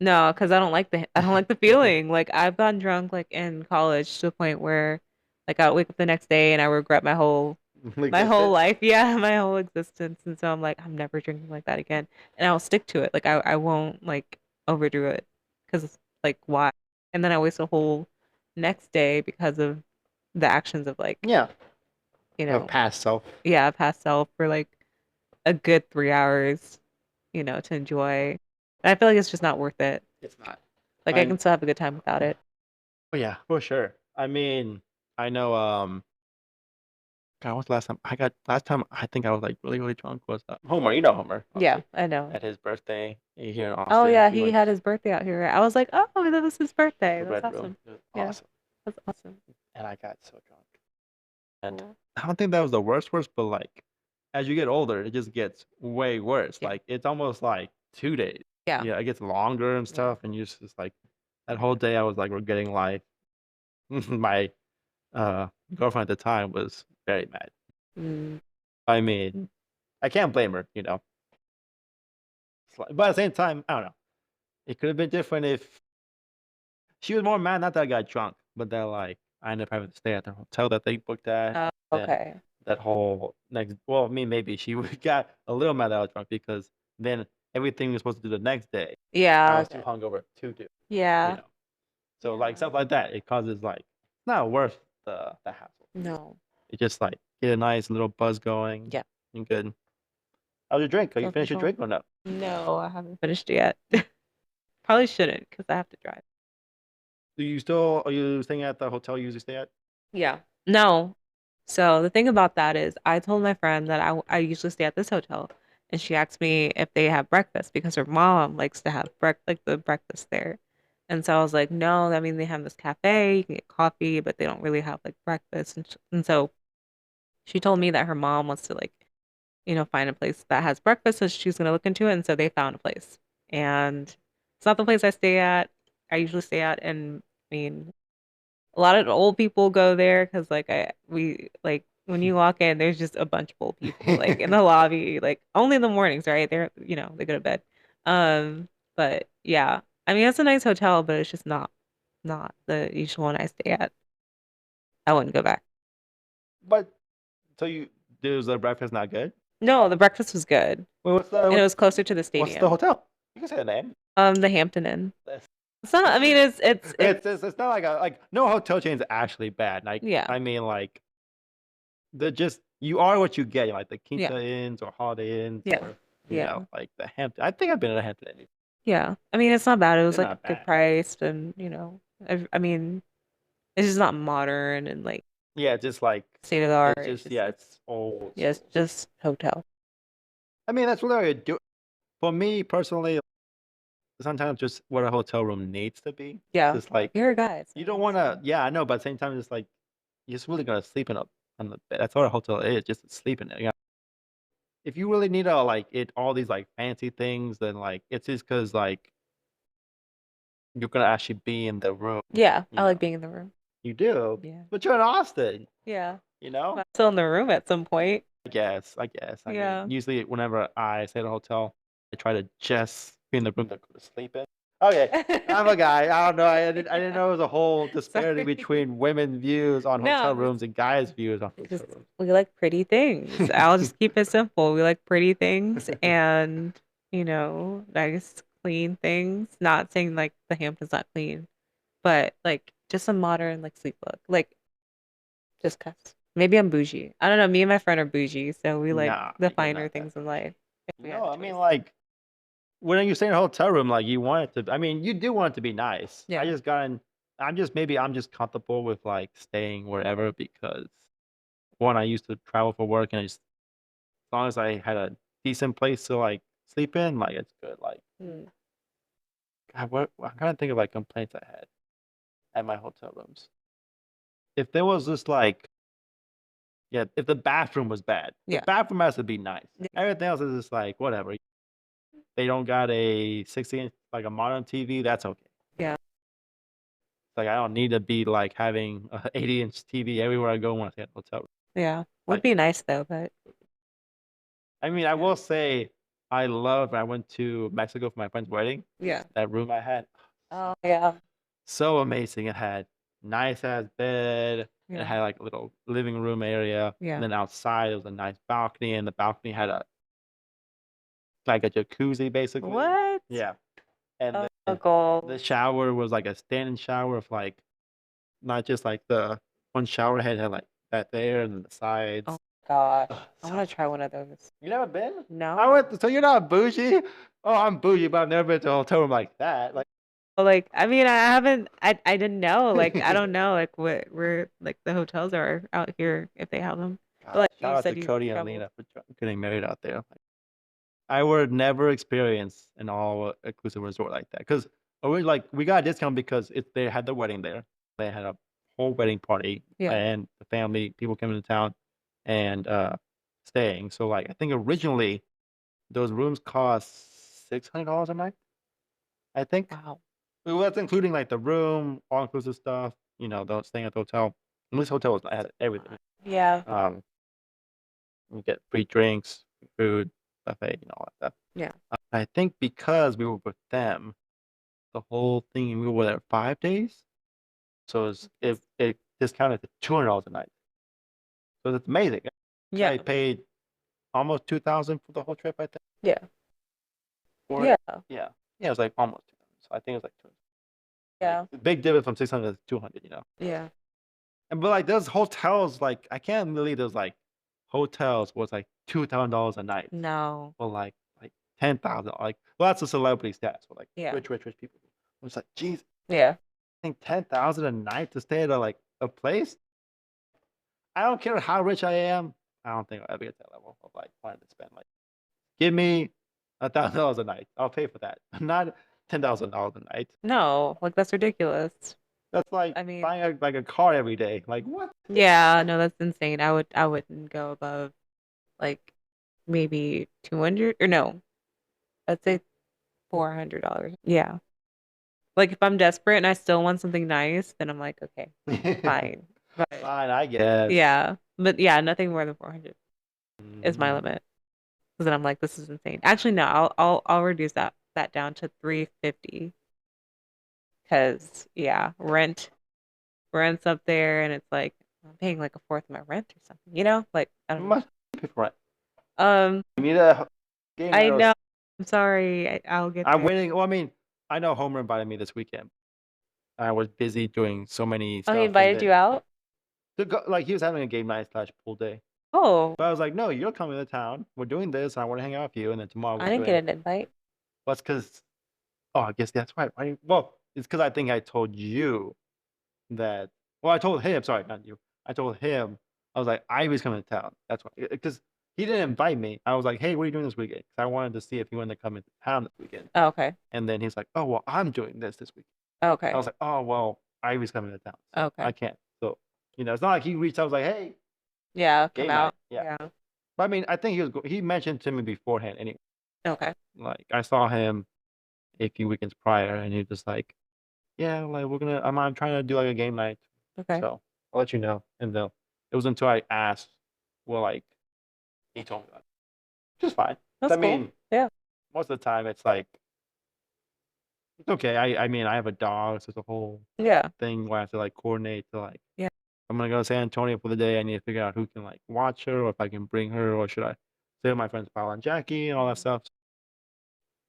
No, because I don't like the feeling. Like I've gotten drunk like in college to the point where like I would wake up the next day and I regret my whole Existence. life. Yeah, my whole existence. And so I'm like, I'm never drinking like that again. And I'll stick to it. Like I won't like overdo it because it's like why? And then I waste a whole next day because of the actions of like, Yeah, you of know, past self. yeah, past self for like a good 3 hours, to enjoy. And I feel like it's just not worth it. It's not. Like I I can still have a good time without it. oh yeah, for sure. I mean, I know. God, what's the last time I got? Last time I think I was like really drunk was Homer. You know Homer, Yeah, obviously. I know. At his birthday here in Oh Austin, yeah, we he went had to his birthday out here. I was like, oh, that was his birthday. the That's Red Room. awesome. It was Yeah, awesome, that's awesome. and I got so drunk. And Cool. I don't think that was the worst, but like as you get older, it just gets way worse. Yeah, Like it's almost like 2 days. yeah. Yeah, it gets longer and Yeah. stuff, and you're just like that whole day. I was like, we're getting life. My uh girlfriend at the time was very mad. Mm, I mean, I can't blame her. But at the same time, I don't know. It could have been different if she was more mad. Not that I got drunk, but that like I ended up having to stay at the hotel that they booked at. Then okay. that whole next, well, I mean, maybe she got a little mad that I was drunk because then everything we were supposed to do the next day, I Yeah. was too hungover to do. You Yeah. know, so like stuff like that, it causes like not worth the hassle. No. It just like get a nice little buzz going. Yeah. And good. How's your drink? Are you finished your Self-control. drink or no? No, I haven't finished it yet. Probably shouldn't because I have to drive. Are you staying at the hotel you usually stay at? Yeah. No. So the thing about that is, I told my friend that I usually stay at this hotel, and she asked me if they have breakfast because her mom likes to have like the breakfast there. And so I was like, no, I mean they have this cafe, you can get coffee, but they don't really have like breakfast. And so she told me that her mom wants to like, find a place that has breakfast, so she's gonna look into it. And so they found a place. And it's not the place I stay at. I usually stay at, and I mean a lot of old people go there because like we like when you walk in, there's just a bunch of old people like in the lobby, like only in the mornings, right? They go to bed. But yeah, I mean it's a nice hotel, but it's just not the usual one I stay at. I wouldn't go back. But so you there's the breakfast not good? No, the breakfast was good, Wait, and it was closer to the what's the stadium. hotel? You can say the name. The Hampton Inn. That's- It's not. I mean, it's not like no hotel chain is actually bad. Like yeah, I mean like they're just you are what you get, like the yeah, Quinta Inns or Holiday Inns yeah, or yeah. like the Hampton. I think I've been at a Hampton Inn. Yeah. I mean, it's not bad. It was They're like not good bad. priced, and I mean, it's just not modern and like Yeah, just like state of the art. it's It's just just it's old yeah, it's school. just hotel. I mean that's really what you do. For me personally, sometimes just what a hotel room needs to be. It's Yeah. just like You're a guy, you so don't that's want to. fine. Yeah, I know, but at the same time, it's like you're just really gonna sleep on the bed. That's what a hotel is, just to sleep in it. If you really need to like it all these like fancy things, then like it's just because like you're gonna actually be in the room. Yeah, You I like know, being in the room. you do, Yeah. but you're in Austin. Yeah. You know, I'm still in the room at some point. I guess. I mean, Yeah. usually whenever I stay at a hotel, I try to just be in the room to go to sleep in. Okay, I'm a guy. I don't know. I didn't know there was a whole disparity Sorry. between women's views on hotel No, rooms and guys' views on just hotel we like pretty things. I'll rooms. just keep it simple. We like pretty things and, nice, clean things. Not saying like the Hampton's not clean, but like just a modern like sleep look. Like just cause maybe I'm bougie. I don't know. Me and my friend are bougie, so we like Nah, the you're finer not that things in bougie. life if we had No, the I mean choice. like when you stay in a hotel room, like you want it to. I mean, you do want it to be nice. Yeah. I'm just comfortable with like staying wherever because one, I used to travel for work, and as long as I had a decent place to like sleep in, like it's good. Like Mm. God, what I'm trying to think of like complaints I had at my hotel rooms. If there was just like yeah, if the bathroom was bad, the Yeah. bathroom has to be nice. Yeah. Everything else is just like whatever. They don't got a 60-inch like a modern TV, that's okay. Yeah. Like I don't need to be like having a 80-inch TV everywhere I go when I stay at a hotel room. Yeah. Would Like be nice though, but I mean, I yeah. will say I love when I went to Mexico for my friend's wedding. Yeah. That room I had, Oh yeah. so amazing. It had nice ass bed. It Yeah. had like a little living room area. And Yeah. then outside it was a nice balcony, and the balcony had a like a jacuzzi basically. What? Yeah. And Oh, then the gold. shower was like a standing shower of like not just like the one shower head had like that there and then the Oh sides. gosh. Ugh, I so want to try one of those. you never been? I No. went. So you're not bougie? Oh, I'm bougie, but I've never been to a hotel room like that. Like, Well, like, I mean, I didn't know. Like, I don't know, like, what where like the hotels are out here if they have them. But God, like shout you out to said, you Cody and traveled. Alina for getting married out there. Like, I would never experience an all inclusive resort like that because we got a discount because they had the wedding there. They had a whole wedding party Yeah. and the family people came into town and staying. So like I think originally those rooms cost $600 a night. I think. Wow. Well, that's including like the room, all inclusive stuff. Don't staying at the hotel. And this hotel had everything. Yeah. Um, you get free drinks, free food, buffet, all that stuff. Yeah. I think because we were with them, the whole thing we were there 5 days, so it discounted to $200 a night. So that's amazing. Yeah. I paid almost 2,000 for the whole trip. I think. Yeah. For Yeah. yeah, yeah, it was like almost 2,000. So I think it was like 200. Yeah. Big difference from 600 to 200. Yeah. but like there's hotels like I can't believe there's like hotels where it's like $2,000 a night No. or like 10,000. Like lots of celebrity stats or like Yeah. rich people. It's like, geez, Yeah. I think 10,000 a night to stay at like a place. I don't care how rich I am. I don't think I'll ever get to that level of like wanting to spend like give me $1,000 a night. I'll pay for that. Not $10,000 a night. No, like that's ridiculous. That's like I mean, buying like a car every day. Like what? yeah, no, that's insane. I wouldn't go above like maybe 200 or no, I'd say $400. Yeah. Like if I'm desperate and I still want something nice, then I'm like, okay, fine. But Fine, I guess. yeah, but yeah, nothing more than 400 is my Mhm. limit. Because then I'm like, this is insane. Actually, no, I'll reduce that down to 350. Because yeah, rent's up there, and it's like I'm paying like a fourth of my rent or something. Like I don't know. Much different. Um, You need a game I night or know. I'm sorry. I'll get I'm there. waiting. Well, I mean, I know Homer invited me this weekend. I was busy doing so many Oh, he stuff, and invited then you out? like he was having a game night slash pool day. Oh, But I was like, no, you're coming to town. We're doing this. And I want to hang out with you. And then tomorrow I we're didn't get doing. an invite. Well, it's because. Oh, I guess that's right. Well, it's because I think I told you that. Well, I told him. Sorry, not you. I told him. I was like, Ivy's coming to town. That's why. Because he didn't invite me. I was like, hey, what are you doing this weekend? Because I wanted to see if he wanted to come into town this weekend. Oh, okay. And then he's like, oh, well, I'm doing this weekend. I Okay. was like, oh, well, Ivy's coming to town. So Okay. I can't. So, it's not like he reached out. I was like, hey, Yeah, come game night. out. Yeah. Yeah. But I mean, I think he mentioned to me beforehand anyway. Okay. Like, I saw him a few weekends prior, and he was just like, yeah, like, I'm trying to do like a game night. Okay. So I'll let you know. And then it was until I asked, well, like, he told me that. Which is fine. That's I cool. mean, Yeah. most of the time it's like, it's okay. I mean, I have a dog, so it's a whole Yeah. thing where I have to like coordinate to like, Yeah. I'm gonna go to San Antonio for the day. I need to figure out who can like watch her, or if I can bring her, or should I stay with my friends Paul and Jackie and all that stuff.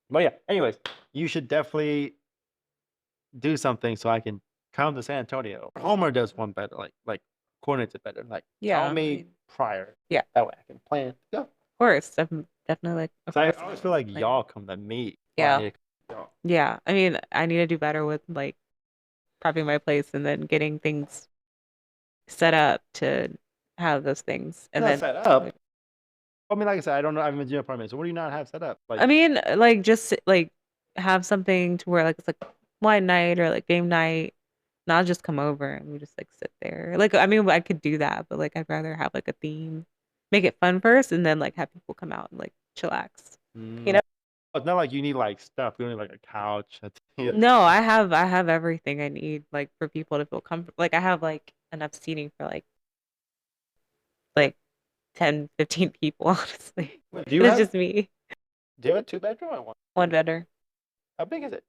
But yeah, anyways, you should definitely do something so I can come to San Antonio. Homer does one better, like coordinates it better. Like Yeah. tell I me mean, prior. yeah. That way I can plan to go. Of course. Definitely like of So I course. always feel like Like, y'all come to me. yeah. Y'all. Yeah. I mean, I need to do better with like prepping my place and then getting things set up to have those things. And Not then set up. I mean, like I said, I don't know. I have a gym apartment. So what do you not have set up? Like, I mean, like just like have something to where like it's like wine night or like game night, not just come over and we just like sit there. Like I mean, I could do that, but like I'd rather have like a theme, make it fun first, and then like have people come out and like chillax. mm, it's not like you need like stuff. You don't need like a couch. Yeah. No, I have everything I need like for people to feel comfortable. Like I have like enough seating for like 10, 15 people, honestly. Do you It's have just me. do you have a 2 bedroom or one? One better. How big is it?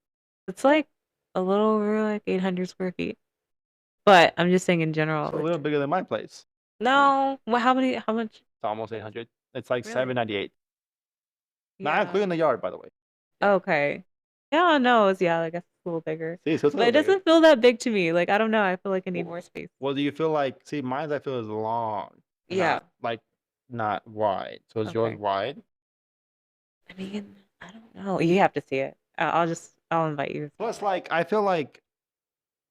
It's like a little over like 800 square feet. But I'm just saying in general. It's a Like, little bigger than my place. no, well, how much? It's almost 800. It's like Really? 798. Not Yeah. including the yard, by the way. Okay. Yeah, no, yeah, I guess it's a little bigger. See, so it's a But little it bigger. doesn't feel that big to me. Like, I don't know. I feel like I need more space. Well, do you feel like? See, mine I feel is long. Yeah. Not wide. So is yours Okay. wide? I mean, I don't know. You have to see it. I'll invite you. Plus, like I feel like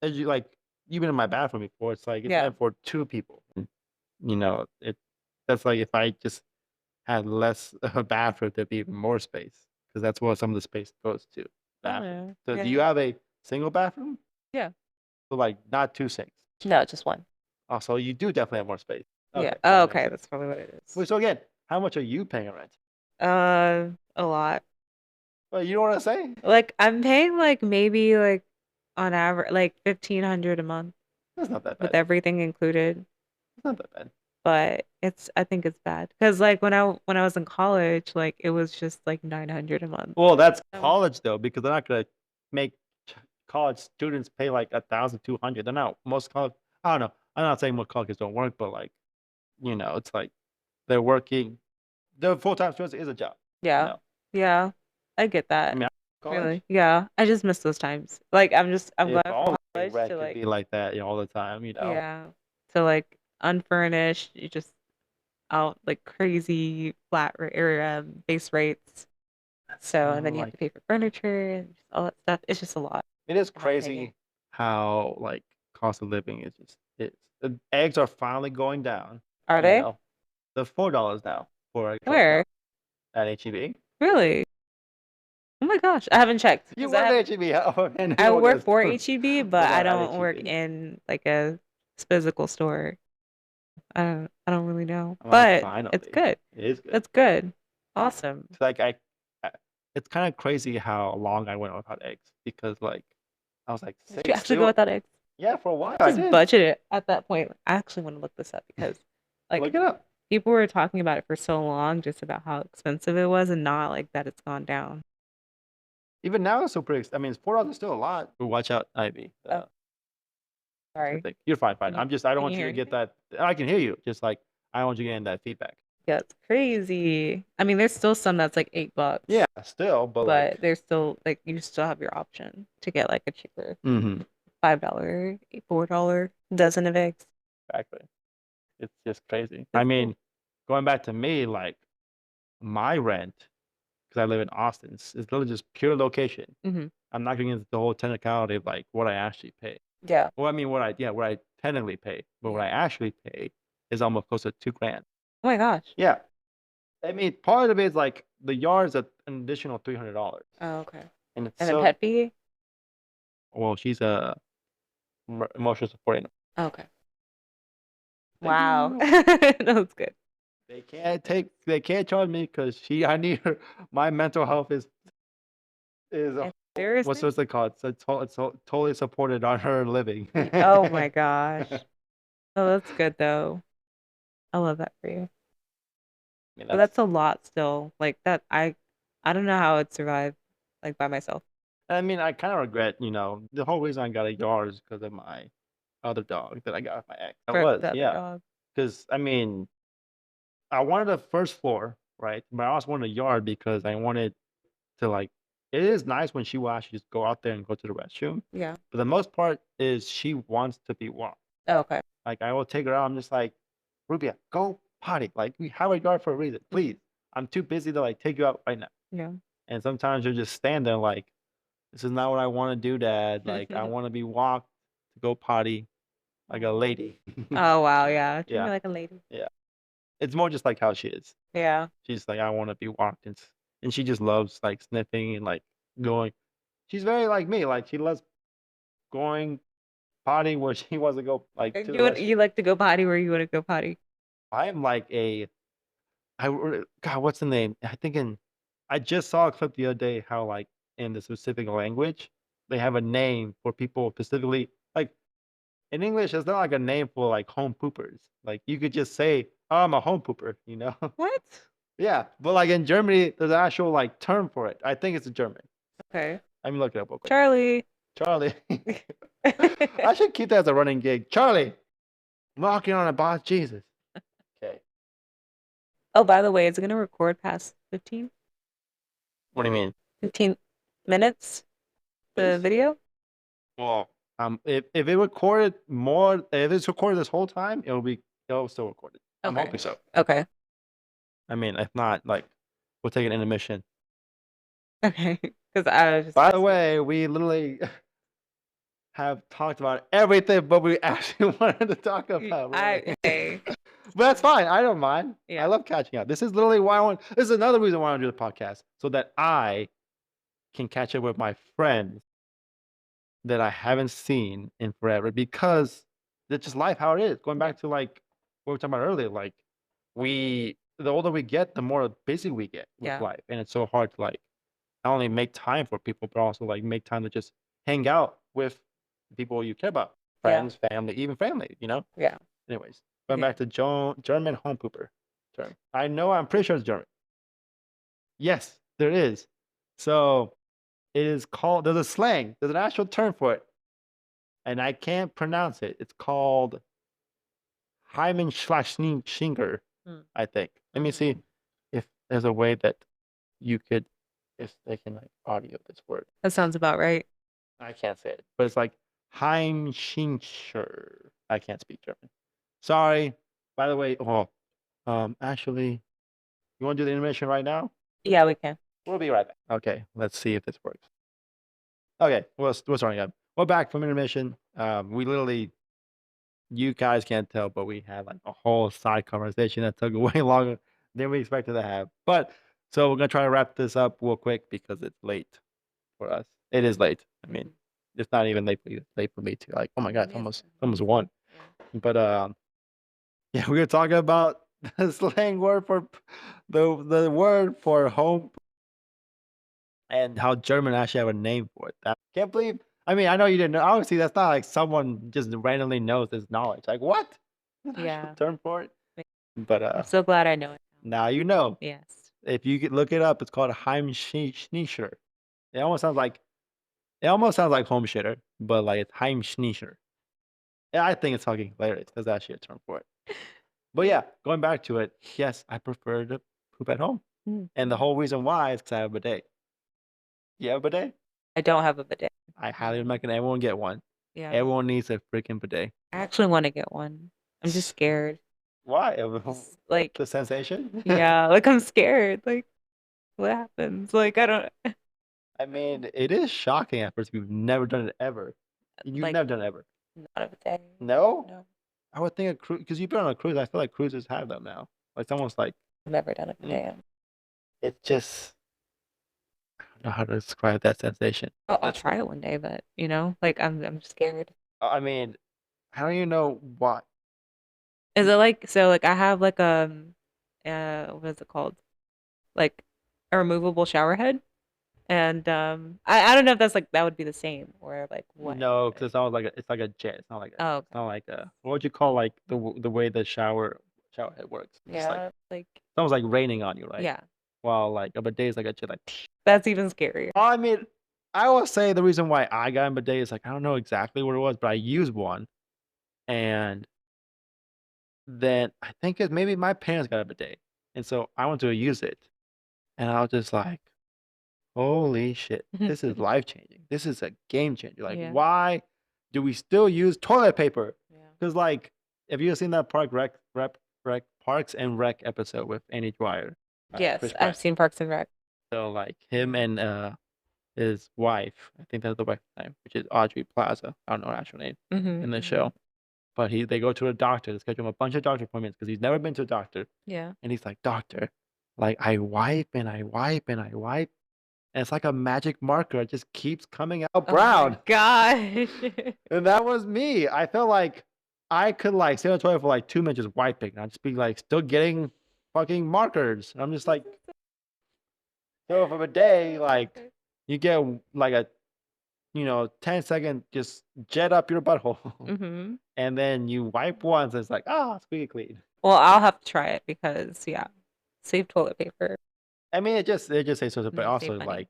as you like you've been in my bathroom before. It's like it's Yeah. meant for 2 people. It that's like if I just had less of a bathroom, there'd be even more space because that's what some of the space goes to. Bathroom. So Yeah. do you have a single bathroom? Yeah. So like not 2 sinks. No, just one. Oh, so you do definitely have more space. Yeah. Okay, Oh, that makes okay. sense. That's probably what it is. Wait, so again, how much are you paying rent? A lot. Well, you don't want to say? Like I'm paying like maybe like on average like 1,500 a month That's not that with bad. everything included. It's not that bad. But I think it's bad because like when I was in college, like it was just like 900 a month. Well, that's So- college though, because they're not gonna make college students pay like 1,200. They're not most college. I don't know. I'm not saying most colleges don't work, but like, it's like they're working. The full-time students is a job. Yeah. Yeah. I get I that. mean, college. Really. Yeah. I just miss those times. Like I'm If glad all for the college rent to could like be like that, all the time. yeah. So like unfurnished, you just out like crazy area base rates. So and then you have to Like pay for furniture and just all that stuff. It's just a lot, it is in my opinion. crazy how like cost of living is just it's the eggs are finally going down. Are You they? know, the $4 now for a kilogram Where? at HEB. Really? Oh my gosh, I haven't checked You because work at HEB, and you I know what work this for HEB, but but I not at don't work HEB. in like a physical store. I don't really know. I'm like, But it's finally, good. it is good. It's good. Awesome. It's like I it's kind of crazy how long I went without eggs because like I was like Did you six, actually go without eggs? yeah, for a while I Just did. budget it at that point. I actually want to look this up because like Look it up. people were talking about it for so long, just about how expensive it was and not like that it's gone down. Even now it's so pretty. I mean, $4 is still a lot. But watch out, Ivy. Oh, sorry. You're fine, fine. Can you, I'm just I don't can want you you hear to get anything? that. I can hear you. Just like I don't want you getting that feedback. Yeah, it's crazy. I mean, there's still some that's like $8, Yeah, still, but but like, there's still like you still have your option to get like a cheaper mm-hmm, $5, $4 dozen of eggs. exactly. It's just crazy. I It's mean, cool. going back to me, like my rent, because I live in Austin, it's literally just pure location. Hmm. I'm not getting into the whole technicality of like what I actually pay. Yeah. Well, I mean, what I technically pay, but what Yeah. I actually pay is almost close to 2 grand. Oh my gosh. Yeah, I mean, part of it is like the yard's an additional $300, Oh, okay. and it's And then so pet fee? well. She's a emotional support. Okay. Thank Wow. you. That's good. They can't charge me because I need her. My mental health is And what's seriously? it called? It's totally supported on her living. Oh my gosh. Oh, that's good though. I love that for you. I mean, But that's a lot still. Like that I don't know how I'd survive like by myself. I mean, I kind of regret, the whole reason I got a yard is because of my other dog that I got with my ex. That For was, the other yeah. dog. Because I mean, I wanted a first floor, right? But I also wanted a yard because I wanted to like. It is nice when she will actually just go out there and go to the restroom. Yeah. But the most part is she wants to be walked. Oh, okay. Like I will take her out. I'm just like, Rubia, go potty. Like we have a yard for a reason. Please. I'm too busy to like take you out right now. Yeah. And sometimes you'll just stand there like, this is not what I want to do, Dad. Like I want to be walked to go potty like a lady. Oh wow, yeah. Treat me Yeah. like a lady. Yeah. It's more just like how she is. Yeah. She's like, I want to be walked, and she just loves like sniffing and like going. She's very like me. Like she loves going potty where she wants to go like to the You restroom. like to go potty where you want to go potty? I am like God, what's the name? I just saw a clip the other day how like in the specific language they have a name for people specifically like in English. It's not like a name for like home poopers. Like you could just say, "Oh, I'm a home pooper," you know? What? Yeah, but like in Germany, there's an actual like term for it. I think it's a German. Okay. Let me look it up real quick. Charlie. Charlie. I should keep that as a running gig. Charlie, I'm walking on a boss. Jesus. Okay. Oh, by the way, is it gonna record past 15? What do you mean? 15 minutes? The Please. video? Well, if it recorded more, if it's recorded this whole time, it'll still record it. I'm Okay. hoping so. Okay. I mean, if not, like, we'll take an intermission. Okay. Because I was just By the way, we literally have talked about everything, but we actually wanted to talk about. hey. But that's fine. I don't mind. Yeah. I love catching up. This is literally why this is another reason why I want to do the podcast, so that I can catch up with my friends that I haven't seen in forever because it's just life how it is. Going back to like what we were talking about earlier, like the older we get, the more busy we get with Yeah. life. And it's so hard to like not only make time for people, but also like make time to just hang out with people you care about. Yeah. Friends, family, even family, you know? Yeah. Anyways, going Yeah. back to German home pooper term. I'm pretty sure it's German. Yes, there is. So it is called, there's a slang, there's an actual term for it. And I can't pronounce it. It's called Heimscheisser, Mm. I think. Let me see if there's a way that you could, if they can like audio this word. That sounds about right. I can't say it, but it's like Heimscheisser. I can't speak German. Sorry. By the way, actually, you want to do the intermission right now? Yeah, we can. We'll be right back. Okay, let's see if this works. Okay, we're starting up. We're back from intermission. We literally, you guys can't tell, but we had like a whole side conversation that took way longer than we expected to have. But so we're gonna try to wrap this up real quick because it's late for us. It is late. I mean, it's not even late for you. It's late for me too. Like, oh my god, it's almost one. But yeah, we were talking about the slang word for the word for home and how German actually have a name for it. That can't believe. I mean, I know you didn't know. Obviously, that's not like someone just randomly knows this knowledge. Like what? There's an actual Yeah. term for it. But I'm so glad I know it now you know. Yes. If you could look it up, it's called Heimscheisser. It almost sounds like home shitter, but like it's Heimscheisser. Yeah, I think it's fucking hilarious. There's actually a term for it. But yeah, going back to it, yes, I prefer to poop at home. And the whole reason why is because I have a bidet. You have a bidet? I don't have a bidet. I highly recommend everyone get one. Yeah. Everyone needs a freaking bidet. I actually want to get one. I'm just scared. Why? Like, The sensation? yeah, like I'm scared. Like, what happens? Like, I don't I mean, it is shocking at first if you've never done it ever. You've like never done it ever. not a bidet. No? No, I would think a cruise, because you've been on a cruise. I feel like cruises have them now. Like it's almost like I've never done a bidet. it just. I don't know how to describe that sensation. I'll try it one day, but like I'm scared. I mean, I don't even know what. Is it like so? Like I have like what is it called? Like a removable shower head, and I don't know if that's like that would be the same or like what. No, because it's like a jet. It's not like a. Oh, It's not like a. What would you call like the way the shower head works? It's like yeah, like it's almost like raining on you, right? yeah, While like a bidet is like a jet, like. that's even scarier. I mean, I will say the reason why I got a bidet is like I don't know exactly what it was, but I used one, and then I think it maybe my parents got a bidet, and so I went to use it, and I was just like, "Holy shit, this is life changing. This is a game changer. Like, Yeah. why do we still use toilet paper? Yeah. Because like, have you seen that Parks and Rec episode with Annie Dwyer? Yes, Chris I've Pratt. seen Parks and Rec. So like him and his wife, I think that's the wife's name, which is Audrey Plaza. I don't know her actual name in the show. But they go to a doctor to schedule him a bunch of doctor appointments because he's never been to a doctor. Yeah. And he's like, doctor, like I wipe and I wipe and I wipe. And it's like a magic marker. It just keeps coming out brown. Oh my gosh. And that was me. I felt like I could like stay on the toilet for like 2 minutes just wiping. And I'd just be like still getting fucking markers. And I'm just like, so for a day, like you get like a 10-second just jet up your butthole. And then you wipe once, and it's like, squeaky clean. Well, I'll have to try it because yeah, save toilet paper. I mean, it just says so, but also like,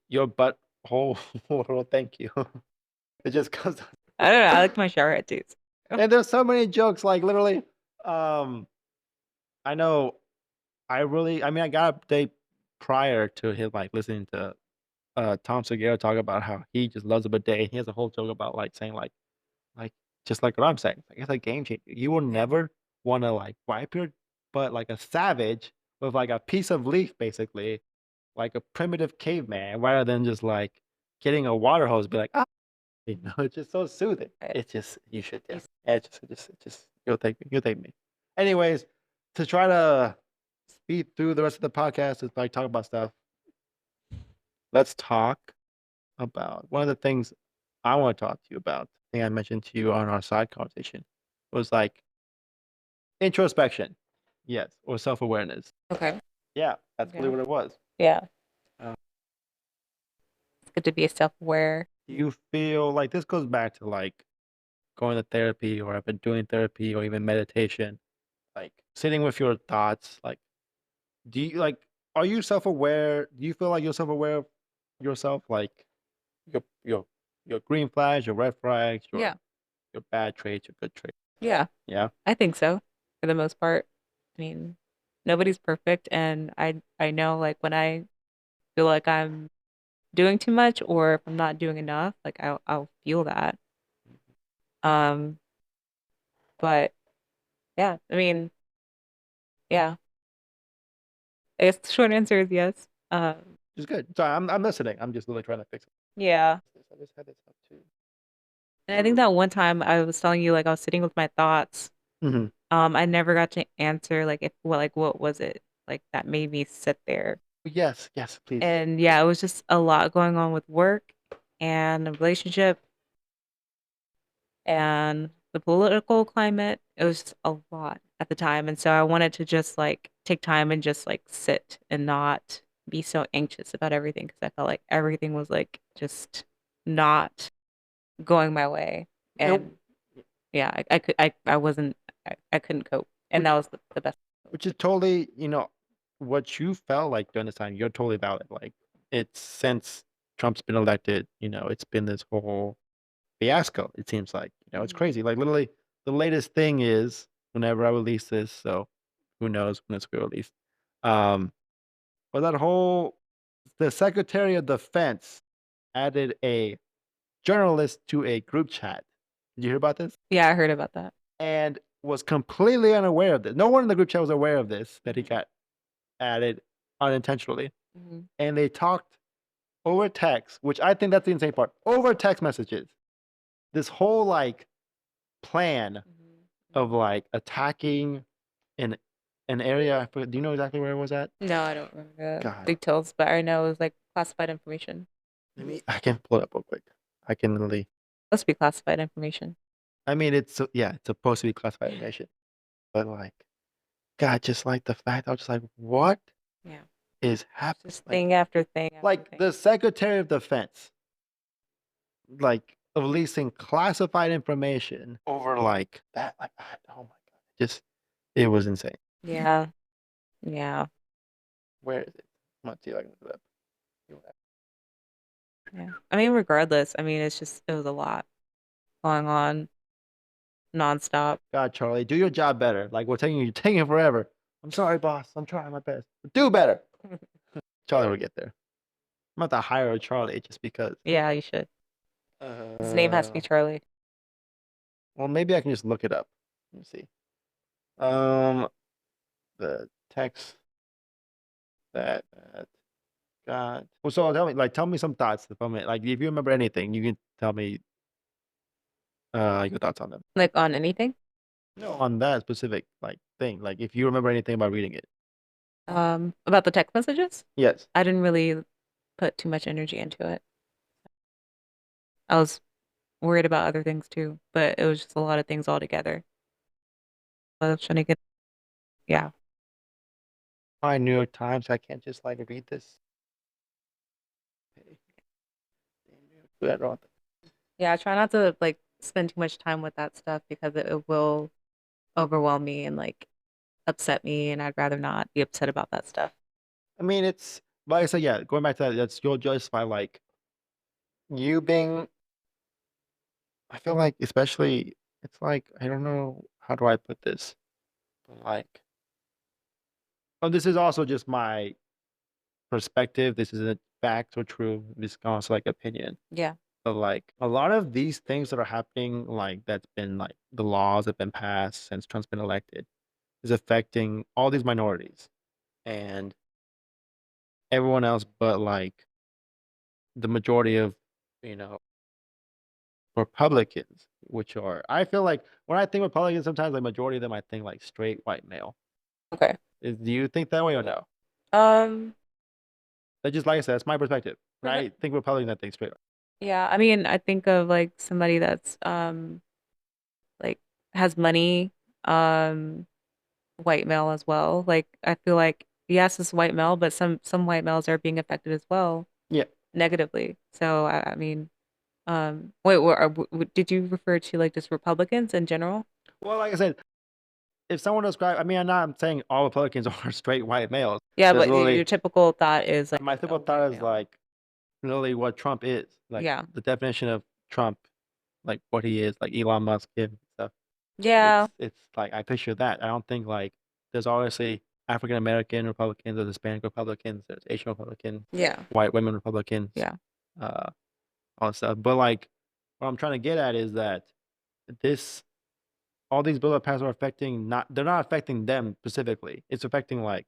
your butthole will thank you. It just comes. I don't know. I like my shower head too. And there's so many jokes, like literally. I know. I mean, I got a day prior to him like listening to Tom Segura talk about how he just loves a bidet. He has a whole joke about like saying like just like what I'm saying. Like it's a game changer. You will never want to like wipe your butt like a savage with like a piece of leaf, basically, like a primitive caveman, rather than just like getting a water hose. Be like, it's just so soothing. It's just you should. Yeah. It's just you'll take me. Anyways, to try to speed through the rest of the podcast is like talk about stuff. Let's talk about one of the things I want to talk to you about. I think I mentioned to you on our side conversation was like introspection. Yes, or self-awareness. Okay. Yeah, that's really what it was. Yeah. It's good to be self-aware. Do you feel like this goes back to like going to therapy, or I've been doing therapy, or even meditation, like sitting with your thoughts, like do you like are you self-aware? Do you feel like you're self-aware of yourself, like your your your green flags, your red flags, Yeah. your bad traits, your good traits? Yeah. Yeah. I think so, for the most part. I mean, nobody's perfect, and I know like when I feel like I'm doing too much or if I'm not doing enough, like I'll feel that. But yeah, I mean, yeah. I guess the short answer is yes. It's good. Sorry, I'm listening. I'm just literally trying to fix Yeah. this. I just had this up too. And I think that one time I was telling you like I was sitting with my thoughts. Hmm. I never got to answer like if what like what was it like that made me sit there. Yes, yes, please. And yeah, it was just a lot going on with work and a relationship and the political climate. It was just a lot at the time. And so I wanted to just like take time and just like sit and not be so anxious about everything because I felt like everything was like just not going my way. And And yeah, I wasn't I couldn't cope. And which, that was the best. which is totally, what you felt like during this time, you're totally valid. Like, it's since Trump's been elected, it's been this whole fiasco, it seems like. It's Mhm. crazy. Like, literally, the latest thing is whenever I release this, so who knows when it's going to be released. Um, but the Secretary of Defense added a journalist to a group chat. Did you hear about this? Yeah, I heard about that. And was completely unaware of this. No one in the group chat was aware of this, that he got added unintentionally. Mhm. And they talked over text, which I think that's the insane part. Over text messages. This whole like plan Mhm. of Mhm. like attacking an an area. Do you know exactly where it was at? No, I don't remember the God, details, but I know it was like classified information. I can pull it up real quick. I can literally. Must be classified information. I mean, yeah, it's supposed to be classified information, but like, God, just like the fact, I was just like, what Yeah. is It's happening? just thing after thing after Like thing. the Secretary of Defense, like releasing classified information over like that. Like, oh my God, just it was insane. Yeah. Yeah. Where is it? I'm gonna see if I can look it up. Yeah. I mean, regardless, I mean, it was a lot going on nonstop. God, Charlie, do your job better. Like, you're taking forever. I'm sorry, boss. I'm trying my best. But do better. Charlie will get there. I'm about to hire a Charlie just because. Yeah, you should. His name has to be Uh, Charlie. well, maybe I can just look it up. Let me see. Um, the text that got. Well, so tell me some thoughts from it. Like, if you remember anything, you can tell me your thoughts on them. Like on anything. No, on that specific like thing. Like, if you remember anything about reading it. About the text messages? Yes. I didn't really put too much energy into it. I was worried about other things too, but it was just a lot of things all together. I was trying to get, yeah. My New York Times. I can't just like read this. Okay. Do that wrong. Yeah, I try not to like spend too much time with that stuff because it will overwhelm me and like upset me, and I'd rather not be upset about that stuff. I mean, it's like I said, yeah. Going back to that, that's you'll justify like you being. I feel like, especially, it's like I don't know how do I put this, but like, oh, this is also just my perspective. This isn't fact or true. This is also like opinion. Yeah. But like a lot of these things that are happening, like that's been like the laws that have been passed since Trump's been elected, is affecting all these minorities and everyone else, but like the majority of, you know, Republicans, which are I feel like when I think Republicans, sometimes like majority of them, I think like straight white male. Okay. Do you think that way or no? Um, That's just like I said, that's my perspective. When mhm. I think Republicans, I think straight. Yeah, I mean, I think of like somebody that's like has money, um white male as well. Like I feel like yes, it's white male, but some white males are being affected as well Yeah. negatively. So I mean, wait, did you refer to like just Republicans in general? Well, like I said, if someone describes, I mean, I'm saying all Republicans are straight white males. Yeah, There's but literally your typical thought is like my a typical white thought is male. like literally what Trump is, like Yeah. the definition of Trump, like what he is, like Elon Musk and stuff. Yeah. It's like I picture that. I don't think like there's obviously African American Republicans, there's Hispanic Republicans, there's Asian Republicans, Yeah. white women Republicans, Yeah. uh, all that stuff. But like what I'm trying to get at is that this all these bill of pass are affecting not they're not affecting them specifically. It's affecting like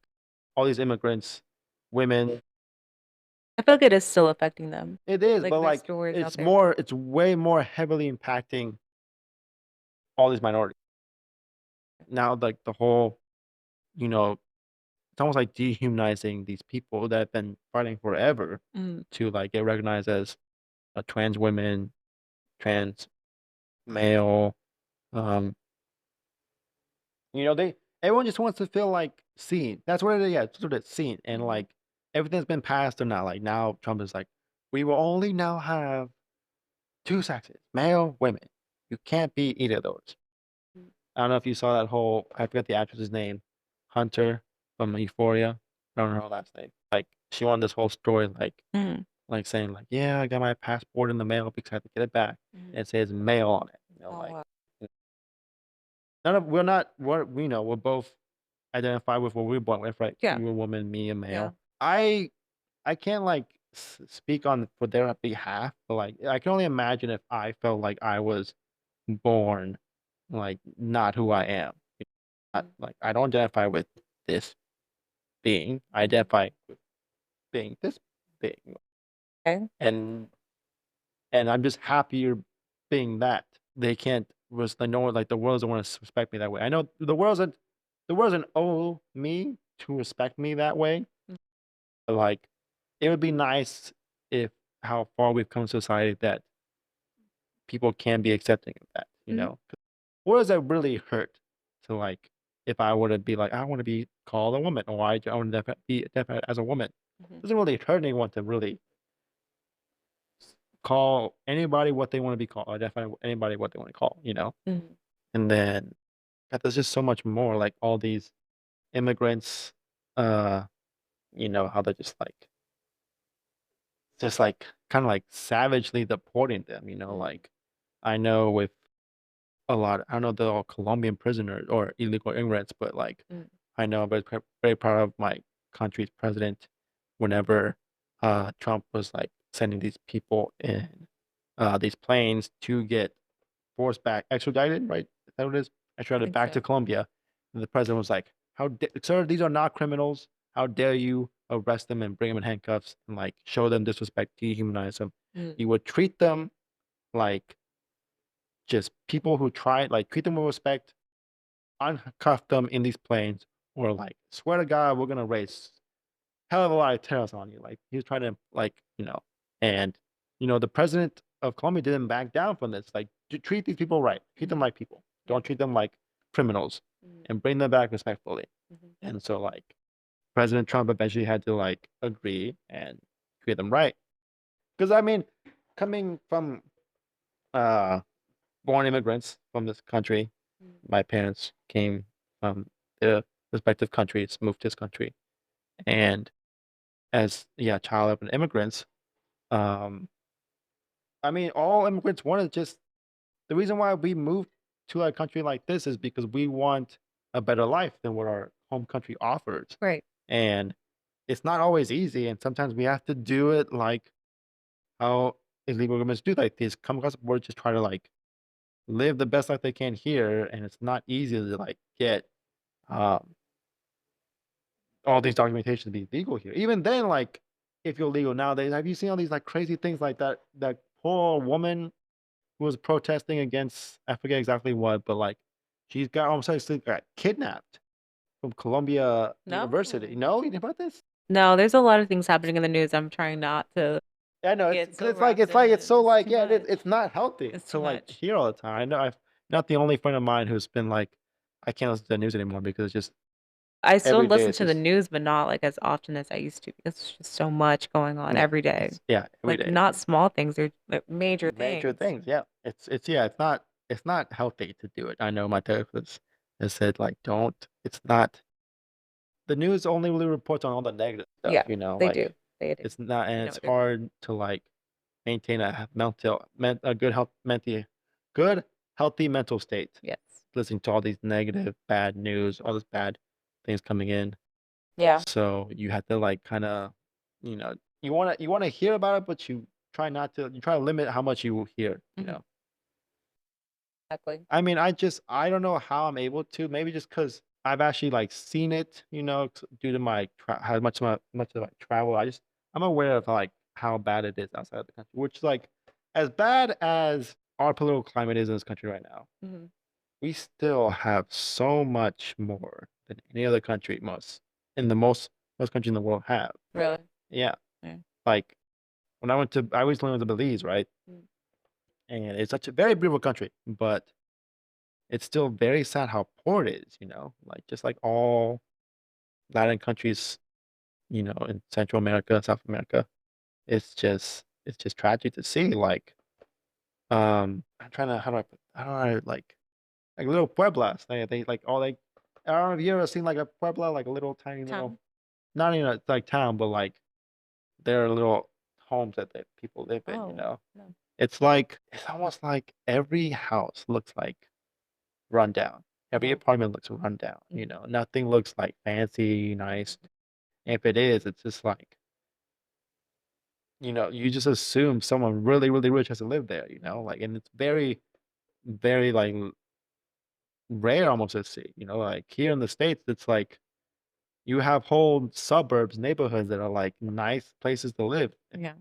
all these immigrants, women. I feel like it is still affecting them. It is, Like but there's like stories out it's there. more it's way more heavily impacting all these minorities. Now like the whole, you know, it's almost like dehumanizing these people that have been fighting forever Mm, to like get recognized as a trans women, trans male. Um, they everyone just wants to feel like seen. That's what it is. Yeah, it's what it's seen. And mhm, like everything's been passed or not. Like now Trump is like, we will only now have two sexes, male, women. You can't be either of those. mm, I don't know if you saw that whole I forget the actress's name, Hunter from Euphoria. I don't know her last name. Like she won this whole story mhm, like saying like, yeah, I got my passport in the mail because I had to get it back. mhm. And it says male on it. Oh, wow. None of we're not we're we know we're both identify with what we were born with, right? Yeah, You a woman, me a yeah. male. I can't like speak on for their behalf, but like I can only imagine if I felt like I was born like not who I am. Not, Mm, like I don't identify with this being. I mhm. identify with being this being, Okay. and I'm just happier being that. They can't was like no one like the world doesn't want to respect me that way. I know the world doesn't owe me to respect me that way. Mm, But like it would be nice if how far we've come in society that people can be accepting of that, you mhm, know? What does that really hurt to like if I were to be like, I want to be called a woman or I want to be identified as a woman. mhm, It doesn't really hurt anyone to really call anybody what they want to be called or identify anybody what they want to call, you know? mhm. And then God, there's just so much more like all these immigrants, uh, how they're just like kind of like savagely deporting them, Mm, like I know with a lot I don't know they're all Colombian prisoners or illegal immigrants, but like mm, I know I'm very proud of my country's president whenever Trump was like sending these people in these planes to get forced back extradited, right? Is that what it is? I Extradited think back so. to Colombia. And the president was like, sir, these are not criminals. How dare you arrest them and bring them in handcuffs and like show them disrespect, dehumanize them. Mm, You would treat them like just people who try like treat them with respect, uncuff them in these planes, or like swear to God we're gonna raise hell of a lot of tariffs on you. Like he was trying to and the president of Colombia didn't back down from this. Like treat these people right. Treat them mhm, like people. yeah, Don't treat them like criminals mm, and bring them back respectfully. mhm, And so like President Trump eventually had to like agree and treat them right. Because I mean, coming from uh born immigrants from this country, mm, my parents came from their respective countries, moved to this country. And as yeah, child of an immigrants, um, I mean, all immigrants want to just the reason why we moved to a country like this is because we want a better life than what our home country offers. right. And it's not always easy. And sometimes we have to do it like how illegal immigrants do. Like these come across the board, just try to like live the best life they can here. And it's not easy to like get um, all these documentation to be legal here. Even then, like if you're legal nowadays, have you seen all these like crazy things like that poor woman who was protesting against I forget exactly what, but like she's got almost actually got kidnapped from Columbia University. No. No, you know about this? No, there's a lot of things happening in the news. I'm trying not to Yeah, no, it's get because so wrapped it's in like it. it's so It's like too yeah, much. it's not healthy It's to too like much. hear all the time. I know I've not the only friend of mine who's been like, I can't listen to the news anymore because it's just I still every day listen it's to the just news, but not like as often as I used to because it's just so much going on yeah, every day. it's yeah, every Like day. not small things, they're like major Major things. things, yeah. It's yeah, it's not healthy to do it. I know my therapist has said like don't it's not the news only really reports on all the negative stuff, Yeah, they do. like They do. it's not and I know it's what they're doing. hard to like maintain a good good healthy mental state. Yes. Listening to all these negative, bad news, all this bad things coming in. Yeah. So you have to like kind of, you know, you wanna hear about it, but you try not to. You try to limit how much you hear. Mhm. exactly. I mean, I don't know how I'm able to. Maybe just because I've actually like seen it, due to my how much of my travel. I'm aware of like how bad it is outside of the country, which is like as bad as our political climate is in this country right now. Mhm. We still have so much more than any other country most countries in the world have. Really? Yeah, Yeah. like I always went to Belize, right? Mm. And it's such a very beautiful country, but it's still very sad how poor it is, like just like all Latin countries, in Central America, South America. It's just tragic to see. Like, I'm trying to how do I like little pueblas. They like all they I don't know if you ever seen like a puebla, like a little tiny little Town? not even a like town, but like they're little homes that people live in. Oh, no. It's almost like every house looks like run down. Every Oh. apartment looks run down. Mhm. Nothing looks like fancy, nice. If it is, it's just like, you just assume someone really, really rich has to live there. Like, and it's very, very like rare almost to see. Like here in the States, it's like you have whole suburbs, neighborhoods that are like nice places to live. Yeah.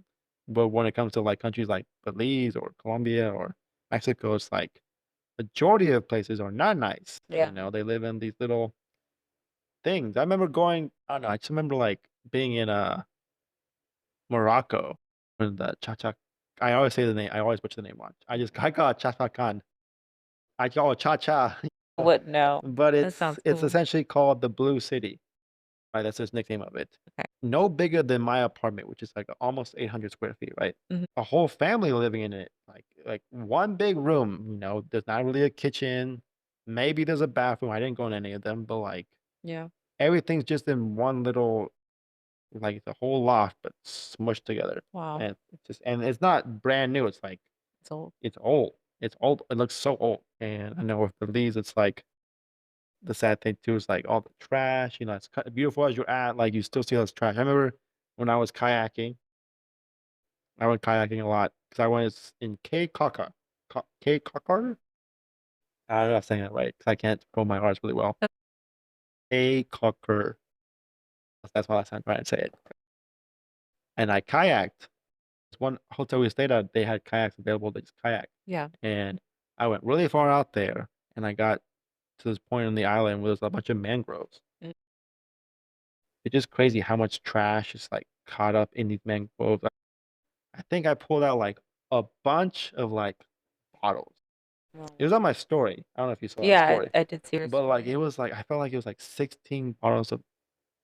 But when it comes to like countries like Belize or Colombia or Mexico, it's like majority of places are not nice. Yeah. They live in these little things. I remember I don't know, I just remember like being in Morocco when the Cha-Cha I always say the name, I always butcher the name wrong. I call it Cha-Cha Khan. I call it Cha-Cha, Would know. but That sounds it's cool. essentially called the Blue City, right? That's his nickname of it. Okay. No bigger than my apartment, which is like almost 800 square feet, right? Mhm. A whole family living in it, like one big room. There's not really a kitchen. Maybe there's a bathroom. I didn't go in any of them, but like Yeah. everything's just in one little like the whole loft, but smushed together. Wow. And it's not brand new. It's like It's old. it's old. It's old. It looks so old. And I know with the leaves, it's like the sad thing too is like all the trash. It's beautiful as you're at. Like you still see all this trash. I remember when I was kayaking. I went kayaking a lot because I was in Cape Caca. Cape Cacar? I'm not saying that right because I can't roll my R's really well. Cape Cacar. That's my last time trying to say it. And I kayaked. This one hotel we stayed at, they had kayaks available. They just kayak. Yeah. And I went really far out there, and I got to this point on the island where there's a bunch of mangroves. Mm. It's just crazy how much trash is like caught up in these mangroves. I think I pulled out like a bunch of like bottles. It Oh. was on my story. I don't know if you saw that Yeah, story, I did see your but like story. I felt like it was like 16 bottles of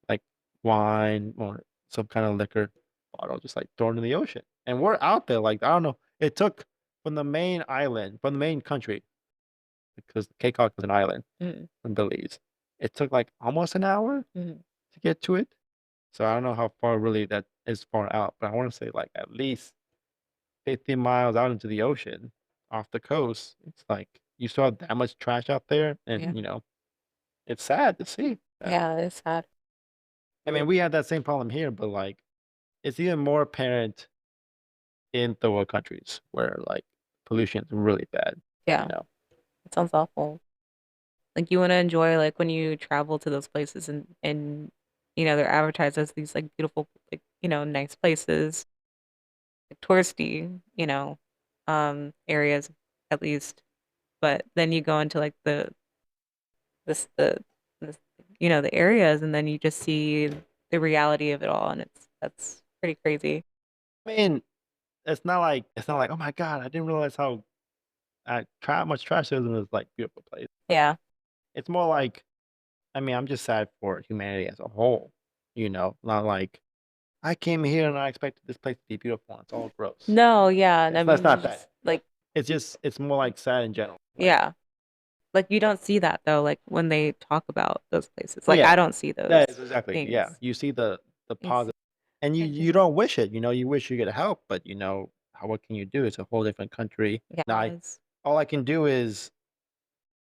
like wine or some kind of liquor bottle just like thrown in the ocean. And we're out there, like, I don't know. It took from the main country, because Cape Cod was an island Mhm. from Belize. It took like almost an hour Mhm. to get to it. So I don't know how far really that is far out, but I want to say like at least 50 miles out into the ocean off the coast. It's like you still have that much trash out there, Yeah. and it's sad to see. Yeah, it's sad. I mean, we have that same problem here, but like it's even more apparent in third world countries where like pollution is really bad. You Yeah. know, It sounds awful. Like you want to enjoy like when you travel to those places and they're advertised as these like beautiful like nice places, like touristy, areas at least. But then you go into like this the this, the areas and then you just see the reality of it all and that's pretty crazy. I mean, it's not like oh my god, I didn't realize how much trash there is in this like beautiful place. Yeah. It's more like I mean, I'm just sad for humanity as a whole. Not like I came here and I expected this place to be beautiful and it's all gross. No, yeah, and I That's mean not that. just like It's more like sad in general. Like, yeah. Like you don't see that though, like when they talk about those places. oh Like I yeah, don't see that those is exactly, yeah. things. You see the It's positive, and you don't wish it. You wish you get help, but what can you do? It's a whole different country. yeah, Now, all I can do is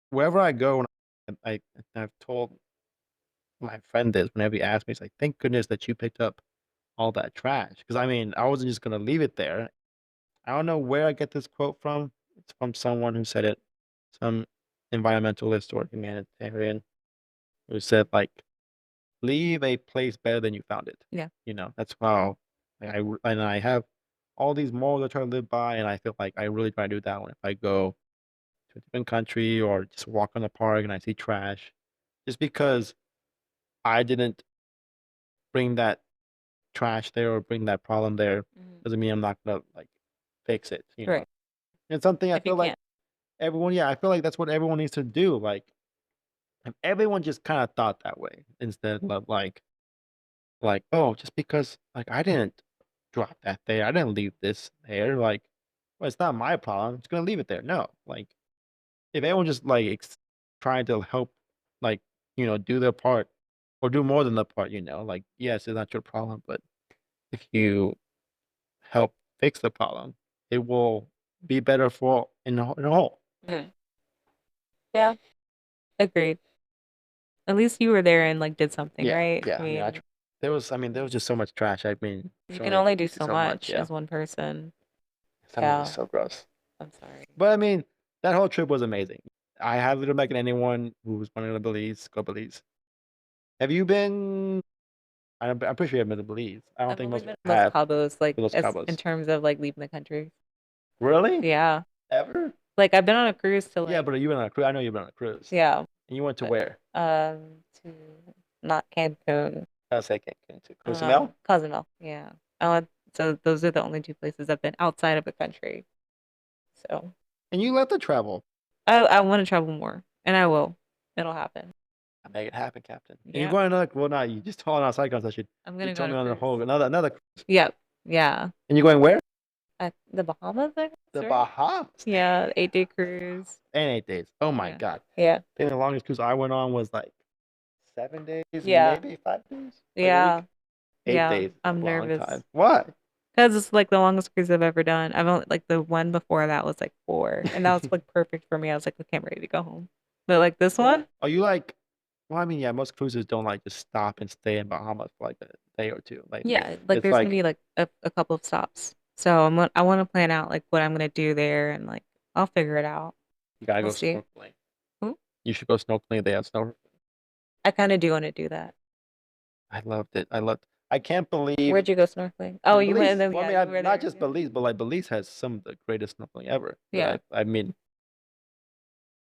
wherever I go, and I've told my friend this whenever he asks me, it's like, thank goodness that you picked up all that trash, because I mean, I wasn't just gonna leave it there. I don't know where I get this quote from. It's from someone who said it. some environmentalist or humanitarian who said like leave a place better than you found it. Yeah. That's how and I have all these morals I try to live by, and I feel like I really try to do that when if I go to a different country or just walk on the park and I see trash, just because I didn't bring that trash there or bring that problem there Mhm. doesn't mean I'm not gonna like fix it. Right. It's something I If you feel like can. I feel like that's what everyone needs to do. Like, if everyone just kind of thought that way instead of like, oh, just because like I didn't drop that there, I didn't leave this there. Like, well, it's not my problem. I'm just gonna leave it there. No, like if everyone just like trying to help, like do their part or do more than the part. Like yes, it's not your problem, but if you help fix the problem, it will be better for in a whole. Mhm. Yeah. Agreed. At least you were there and like did something, Yeah, right? yeah. I I mean, mean, there was just so much trash. I mean, you so can many only do see so so much. much Yeah, as one person. some of it was Yeah. so gross. I'm sorry. But I mean, that whole trip was amazing. I highly recommend anyone who's wanting to Belize go Belize. Have you been? I'm pretty sure you've been to Belize. I don't I've think only most been people to Los have Cabos, like to Los as in Cabos. terms of like leaving the country. Really? Yeah. Ever? Like I've been on a cruise to Yeah, like but you been on a cruise. I know you've been on a cruise. yeah, And you went to but where? to not Cancun. I say Cancun to Cozumel. Cozumel. Yeah. So those are the only two places I've been outside of the country. So And you love to travel. I want to travel more, and I will. It'll happen. I make it happen, Captain. And you're Yeah. going on another. Well, not you just told on our side conversation. I'm You gonna go told on a me on the cruise. whole another. Yep. Yeah. And you're going where? The Bahamas, I guess, The right? Bahamas. Yeah, 8-day cruise. And 8 days. Oh my Yeah. god. Yeah. I think the longest cruise I went on was like 7 days, Yeah. maybe 5 days, like a Yeah. week. eight Yeah. days is I'm a long nervous time. Why? because it's like the longest cruise I've ever done. I've only like the one before that was like 4, and that was like perfect for me. I was like, okay, I'm ready to go home. But like this one, Are you like? Well, I mean, yeah, most cruises don't like just stop and stay in Bahamas for like a day or two. Like yeah, like it's there's gonna like be like a couple of stops. So I want to plan out like what I'm gonna do there, and like I'll figure it out. you gotta We'll go see. snorkeling. Ooh, You should go snorkeling. They have snow. I kind of do want to do that. I loved it. I loved. I can't believe Where'd you go snorkeling? Oh, you went. Belize. And then, Well, I yeah, mean, you were not there. just Yeah. Belize, but like Belize has some of the greatest snorkeling ever. Yeah. I mean,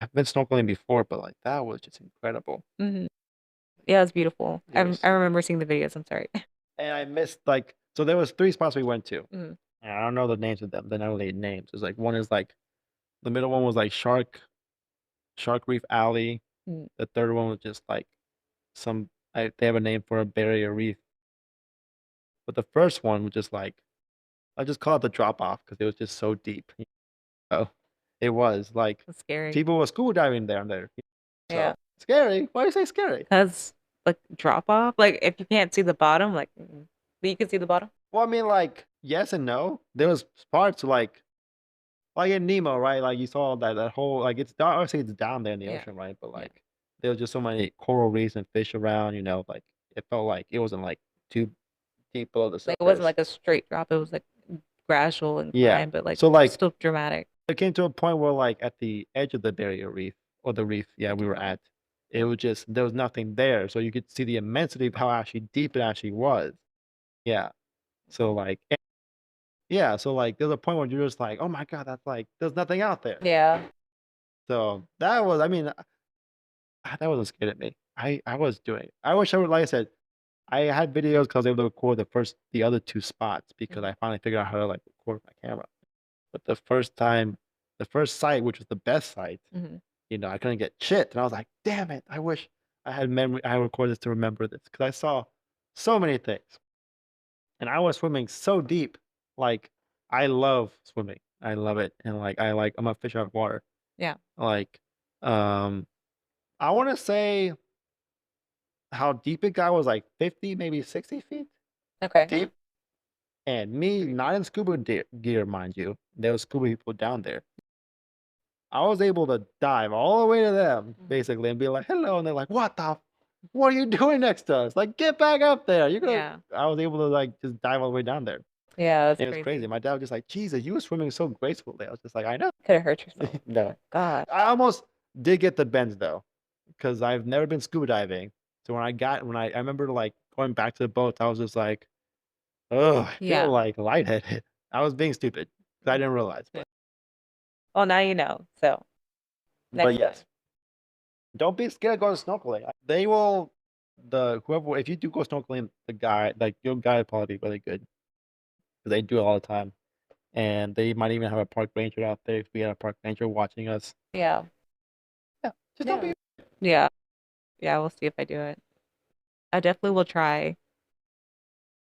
I've been snorkeling before, but like that was just incredible. Hmm. Yeah, it's beautiful. It was I so remember beautiful. seeing the videos. I'm sorry. And I missed like so there was 3 spots we went to. Mhm. And I don't know the names of them. They're not really names. It's like one is like the middle one was like Shark Reef Alley. Mhm. The third one was just like they have a name for a barrier reef. But the first one was just like I just call it the drop off because it was just so deep. Oh, it was like It's scary. people were scuba diving down there. Yeah. So scary. Why do you say scary? Because like drop off, like if you can't see the bottom, like, but you can see the bottom. Well, I mean, like yes and no. There was parts like in Nemo, right? Like you saw that whole like it's down. Obviously, it's down there in the Yeah. ocean, right? But Yeah. like there was just so many coral reefs and fish around. Like it felt like it wasn't like too deep below the Like it wasn't surface. like a straight drop. It was like gradual Yeah. incline, but like So like still dramatic. it came to a point where like at the edge of the barrier reef or the reef, yeah, we were at, it was just there was nothing there, so you could see the immensity of how actually deep it actually was. Yeah. So like yeah, so like there's a point where you're just like, oh my god, that's like there's nothing out there. Yeah. So that was, I mean, that wasn't scared at me. I was doing. I wish I would, like I said, I had videos because I was able to record the other 2 spots because Mhm. I finally figured out how to like record with my camera. But the first site, which was the best site, Mhm. I couldn't get shit, and I was like, damn it! I wish I recorded this to remember this because I saw so many things, and I was swimming so deep. Like I love swimming. I love it, and I'm a fish out of water. Yeah. Like, um, I want to say how deep it got was like 50, maybe 60 feet Okay. deep. And me, not in scuba gear, mind you, there was scuba people down there. I was able to dive all the way to them, Mhm. basically, and be like, "Hello," and they're like, what are you doing next to us? Like, get back up there! You're gonna." Yeah. I was able to like just dive all the way down there. Yeah, It that's was crazy. crazy. My dad was just like, Jesus, you were swimming so gracefully. I was just like, I know. Could have hurt yourself. No. My God. I almost did get the bends though, because I've never been scuba diving. So I remember like going back to the boat, I was just like, oh, I feel Yeah. like lightheaded. I was being stupid because I didn't realize. Well, now you know. So But next yes, time. don't be scared of going snorkeling. They will whoever if you do go snorkeling, the guy like your guy will probably be really good because they do it all the time. And they might even have a park ranger out there if we had a park ranger watching us. Yeah. Yeah, just don't Yeah. be. Yeah. Yeah, we'll see if I do it. I definitely will try.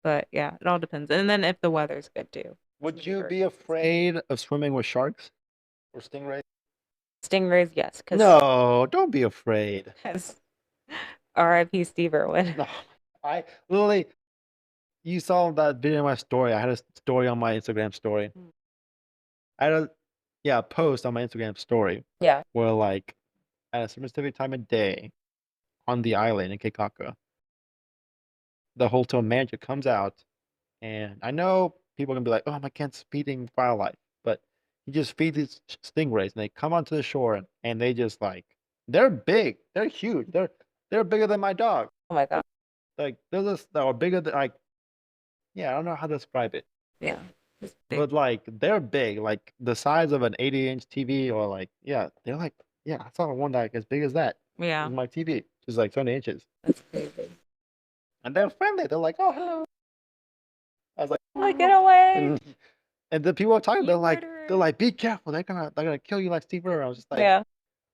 But yeah, it all depends. And then if the weather's good too. Would you be afraid of swimming with sharks or stingrays? Stingrays, yes, because No, don't be afraid. R.I.P. Steve Irwin. No, I literally. You saw that video in my story. I had a story on my Instagram story. I had a post on my Instagram story Yeah. where like at a specific time of day on the island in Keikaka, the hotel manager comes out, and I know people are gonna be like, "Oh, my kid's feeding wildlife," but he just feeds these stingrays, and they come onto the shore, and they just like they're big, they're huge, they're bigger than my dog. Oh my God. Like they're just or bigger than like I don't know how to describe it, Yeah. It's big. but like they're big, like the size of an 80-inch TV, or like they're like I saw one like as big as that. Yeah. Is my TV, just like 20 inches, That's crazy. and they're friendly. They're like, "Oh, hello." I was like, Like, get away. and the people are talking. You They're murderer. like, "Be careful! They're gonna kill you like Steve Irwin." I was just like, Yeah.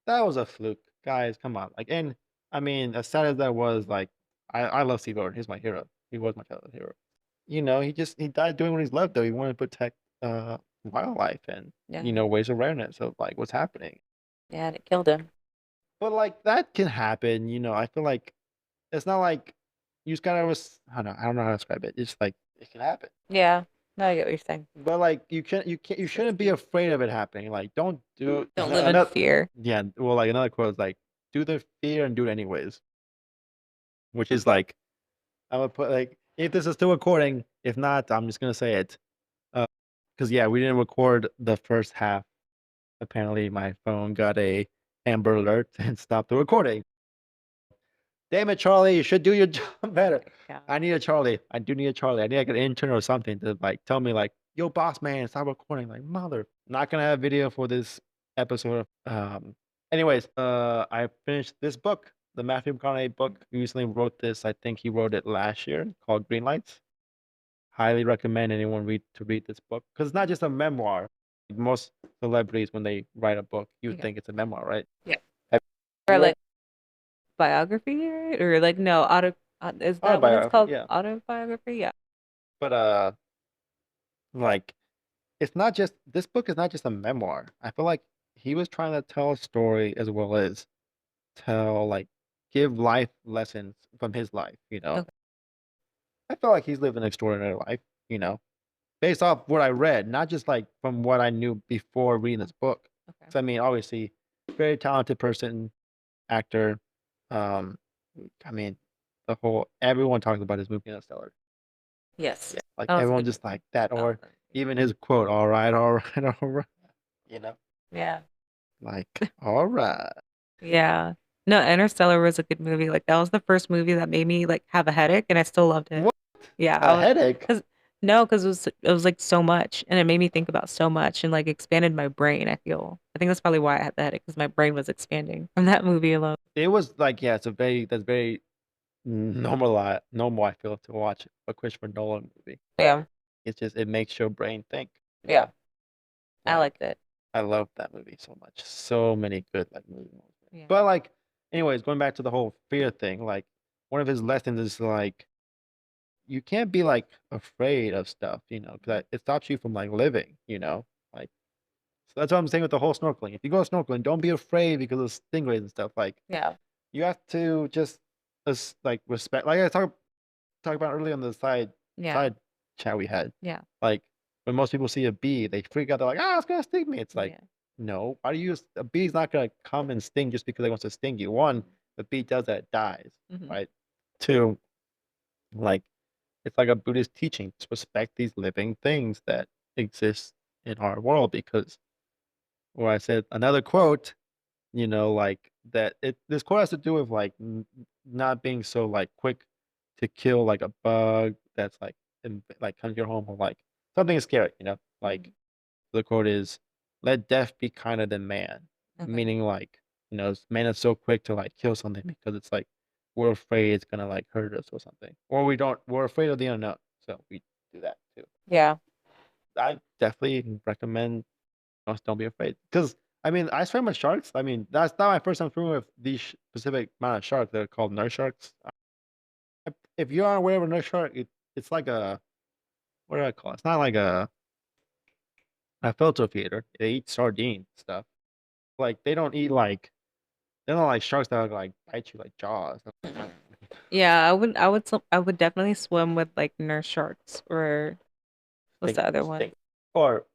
"That was a fluke, guys. Come on!" Like, and I mean, as sad as that was, like, I love Steve Irwin. He's my hero. He was my childhood hero. He died doing what he's loved though. He wanted to protect wildlife and Yeah. raise awareness of like what's happening. Yeah, and it killed him. But like that can happen. I feel like it's not like you just gotta. I don't know how to describe it. It's like it can happen. Yeah. No, I get what you're saying. But like you shouldn't be afraid of it happening. Like don't do Don't live in fear. Yeah, well like another quote is like do the fear and do it anyways. Which is like I would put like if this is still recording, if not, I'm just gonna say it. Because we didn't record the first half. Apparently my phone got a Amber Alert and stopped the recording. Damn it, Charlie, you should do your job better. Yeah. I need a Charlie. I do need a Charlie. I need like an intern or something to like tell me like, yo, boss man, stop recording. Like, mother. Not gonna have video for this episode. Anyways, I finished this book, the Matthew McConaughey book. He recently wrote this. I think he wrote it last year, called Green Lights. Highly recommend anyone read this book because it's not just a memoir. Most celebrities, when they write a book, you would think it's a memoir, right? Yeah. Have Or you like biography, right? Or like no is that what it's autobiography? called? Yeah. Autobiography? Yeah. But like it's not just this book is not just a memoir. I feel like he was trying to tell a story as well as give life lessons from his life. Okay. I feel like he's lived an extraordinary life. Based off what I read, not just like from what I knew before reading this book. Okay. So I mean, obviously, very talented person, actor. Um, I mean, everyone talks about his movie Interstellar. Yes. Yeah, like That was a everyone good just movie. like that, or Awesome. even his quote, "All right, all right, all right." You know, Yeah. like all right. Yeah. No, Interstellar was a good movie. Like that was the first movie that made me like have a headache and I still loved it. What? Yeah, A headache? because it was like so much and it made me think about so much and like expanded my brain, I feel. I think that's probably why I had the headache because my brain was expanding from that movie alone. It was like that's very normal. I feel to watch a Christopher Nolan movie. Yeah. It's just it makes your brain think. Yeah. I Like, liked it. I love that movie so much. So many good like movies. Yeah. But like, anyways, going back to the whole fear thing, like one of his lessons is like you can't be like afraid of stuff, because it stops you from like living, like. So that's what I'm saying with the whole snorkeling. If you go snorkeling, don't be afraid because of stingrays and stuff. Like Yeah. you have to just like respect. Like I talked about earlier on the Yeah. side chat we had. Yeah. Like when most people see a bee, they freak out. They're like, "Ah, it's gonna sting me." It's like, Yeah. no. Why do you? A bee's not gonna come and sting just because it wants to sting you. One, the bee does that, it dies. Mhm. Right. Two, like It's like a Buddhist teaching to respect these living things that exist in our world because where I said another quote, like that this quote has to do with like not being so like quick to kill like a bug that's like like comes to your home or like something is scary, like Mhm. the quote is, "Let death be kinder than man," Okay. meaning like, man is so quick to like kill something because it's like we're afraid it's gonna like hurt us or something, or we're afraid of the unknown, so we do that too. Yeah. I definitely recommend us don't be afraid because I mean I swim with sharks. I mean that's not my first time swimming with these specific amount of sharks. They're called nurse sharks. If you aren't aware of a nurse shark, it's like a what do I call it? It's not like a filter feeder. They eat sardine stuff. Like they're not like sharks that like bite you like jaws. Yeah, I would definitely swim with like nurse sharks or what's the other one? Stink. Or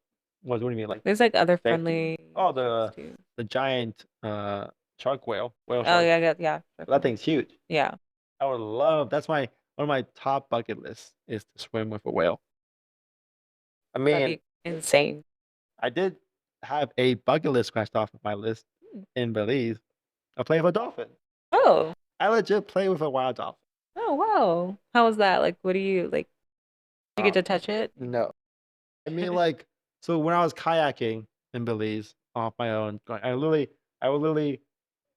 what do you mean like There's like other steak? friendly Oh, sharks too. the giant shark whale Oh shark. yeah, yeah, yeah. That Definitely. thing's huge. Yeah, I would love. That's my one of my top bucket lists is to swim with a whale. I that'd mean, be insane. I did have a bucket list scratched off of my list Hmm. in Belize. I play with a dolphin. Oh, I legit play with a wild dolphin. oh wow. How was that? Like, what do you like? Did you get to touch it? No, I mean like so when I was kayaking in Belize off my own, I literally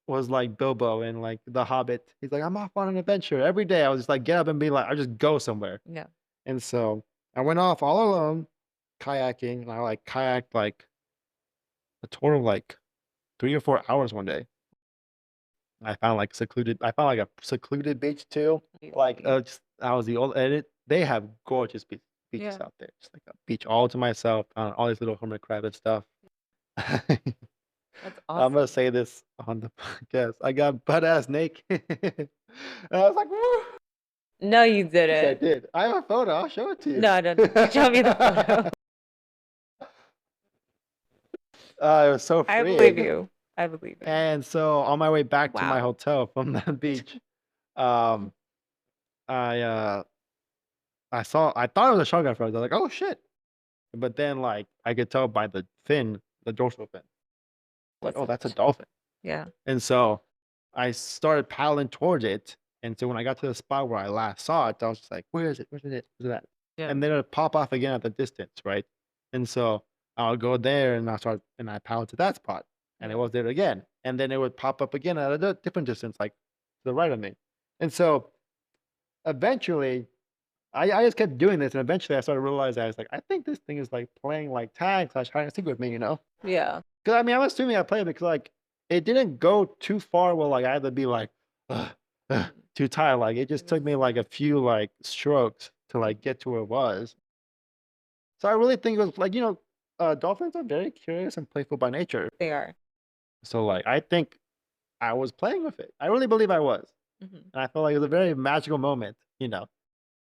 was like Bilbo in like The Hobbit. He's like, I'm off on an adventure every day. I was just like get up and be like, I just go somewhere. Yeah. And so I went off all alone kayaking, and I like kayaked like a total of like 3 or 4 hours one day. I found like a secluded beach too. Like Amazing. just I was the old edit. They have gorgeous beaches Yeah, out there. Just like a beach all to myself. Found all these little hermit crab and stuff. that's I'm gonna awesome. say this on the podcast. I got butt ass naked. And I was like, woo! No, you Yes, I didn't. did. I have a photo. I'll show it to you. No, no, no. Show me the photo. It was so I believe freeing. you. I believe you. And so on my way back to my Wow. hotel from the beach, um, I I thought it was a shark at first. I was like, oh shit. But then like I could tell by the fin, the dorsal fin. Like, oh, that's a Wasn't. dolphin. Yeah. And so I started paddling towards it. And so when I got to the spot where I last saw it, I was just like, where is it? Where's it? Where's it at? Yeah. And then it would pop off again at the distance, right? And so I'll go there and I paddle to that spot. And it Yeah. was there again. And then it would pop up again at a different distance, like to the right of me. And so eventually I just kept doing this. And eventually I started realizing I was like, I think this thing is like playing like tag slash hide and seek with me, Yeah. Because I mean, I'm assuming I played because like it didn't go too far where like I had to be like ugh, Mhm. too tired. Like it It just was took me like a few like strokes to like Mhm. get to where it was. So I really think it was like dolphins are very curious and playful by nature. They are. So like I think I was playing with it. I really believe I was, Hmm. and I felt like it was a very magical moment.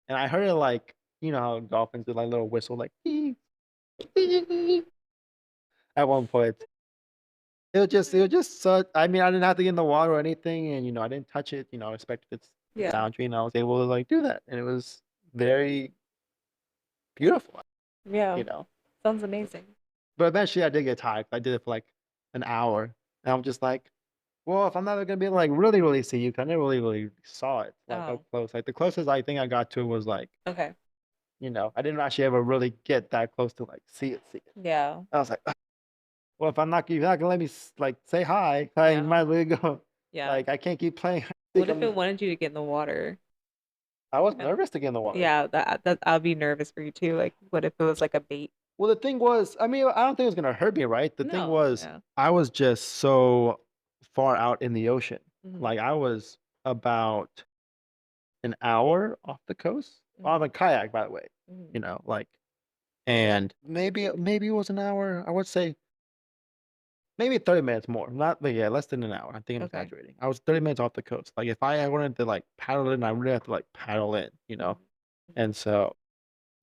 And I heard it like how dolphins do like little whistle like at one point. It was just so I mean, I didn't have to get in the water or anything, and, I didn't touch it, I respected its Yeah. boundary, and I was able to, like, do that, and it was very beautiful, Yeah. you know? Sounds amazing. But eventually, I did get tired. I did it for, like, an hour, and I'm just like, "Well, if I'm not gonna be able to, like, really, really see you," 'cause I never really saw it, like, up Oh, close. Like, the closest I think I got to it was, like, okay. I didn't actually ever really get that close to, like, see it. Yeah. I was like, "Ugh, well, if you're not gonna let me like, say hi, I Yeah. might as well go." Yeah. Like, I can't keep playing. What if it wanted you to get in the water? I was Uh, nervous to get in the water. Yeah, that I'll be nervous for you too. Like, what if it was like a bait? Well, the thing was, I mean, I don't think it was gonna hurt me, right? The thing No. was, Yeah. I was just so far out in the ocean. Hmm. Like I was about an hour off the coast on Hmm. a kayak, by the way. Hmm. Like, and maybe it was an hour. I would say maybe 30 minutes more. Not, but yeah, less than an hour. I think I'm Okay. exaggerating. I was 30 minutes off the coast. Like if I wanted to like paddle in, I really have to like paddle in. Hmm. And so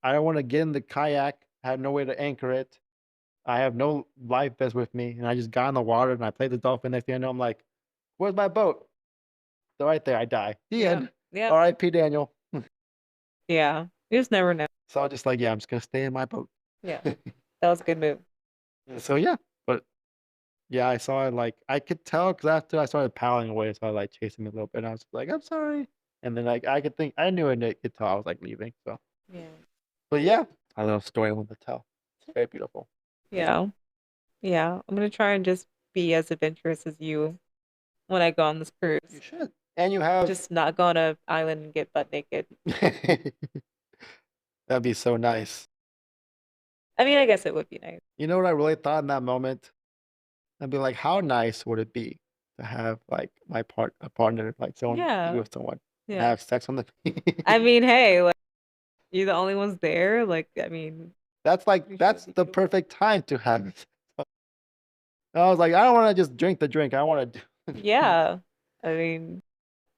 I don't want to get in the kayak. I had no way to anchor it. I have no life vest with me, and I just got in the water and I played the dolphin. Next thing I know, I'm like, "Where's my boat?" So right there, I die. The Yeah. end. Yep. R.I.P. Daniel. Yeah. You just never know. So I was just like, yeah, I'm just gonna stay in my boat. Yeah. That was a good move. So yeah, but yeah, I saw it like I could tell because after I started paddling away, so I like chasing me a little bit. And I was like, I'm sorry, and then like I could think I knew it could tell I was like leaving. So, Yeah. but yeah, a little story I want to tell. It's very beautiful. Yeah. Yeah. I'm gonna try and just be as adventurous as you when I go on this You cruise. should, and you have. Just not go on a island and get butt naked. That'd be so nice. I mean, I guess it would be nice. You know what I really thought in that moment? I'd be like, how nice would it be to have like a partner, like someone be Yeah. with someone and Yeah. have sex on the I beach? mean, hey, like you're the only ones there. Like, I mean, I'm sure That's it'd be the cool. perfect time to have it. I was like, I don't want to just drink the drink. I want to do. Yeah. I mean,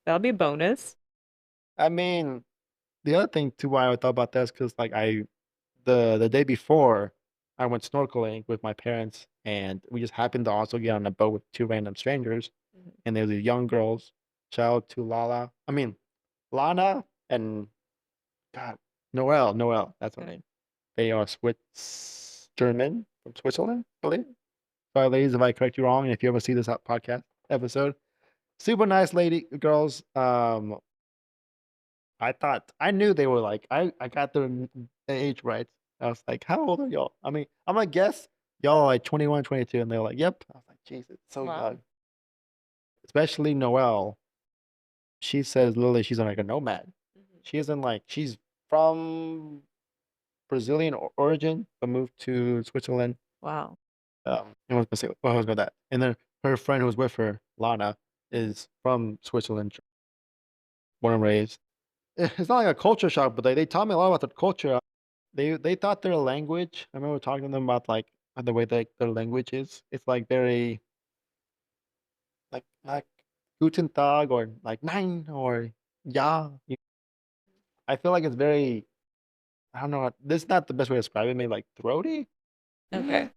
that'll be a bonus. I mean, the other thing too why I thought about this because like the day before I went snorkeling with my parents and we just happened to also get on a boat with two random strangers Mhm. and there was these young girls. Shout out to Lala. I mean Lana and God Noel. That's her Okay. name. They are Swiss German from Switzerland, I believe. Sorry, ladies, if I correct you wrong. And if you ever see this podcast episode, super nice lady girls. I thought I knew they were like I got their age right. I was like, how old are y'all? I mean, I'm gonna guess y'all are like 21, 22, and they're like, yep. I was like, Jesus, so Wow. young. Especially Noelle. She says literally she's like a nomad. Mhm. She isn't like she's from Brazilian origin, but moved to Switzerland. Wow. I was gonna say what was about that. And then her friend who was with her, Lana, Mhm. is from Switzerland, born and raised. It's not like a culture shock, but they taught me a lot about the culture. They thought their language. I remember talking to them about like the way their language is. It's like very like Guten Tag or like Nein or Ja. I feel like it's very I don't know. This is not the best way to describe it. Maybe like throaty. Okay.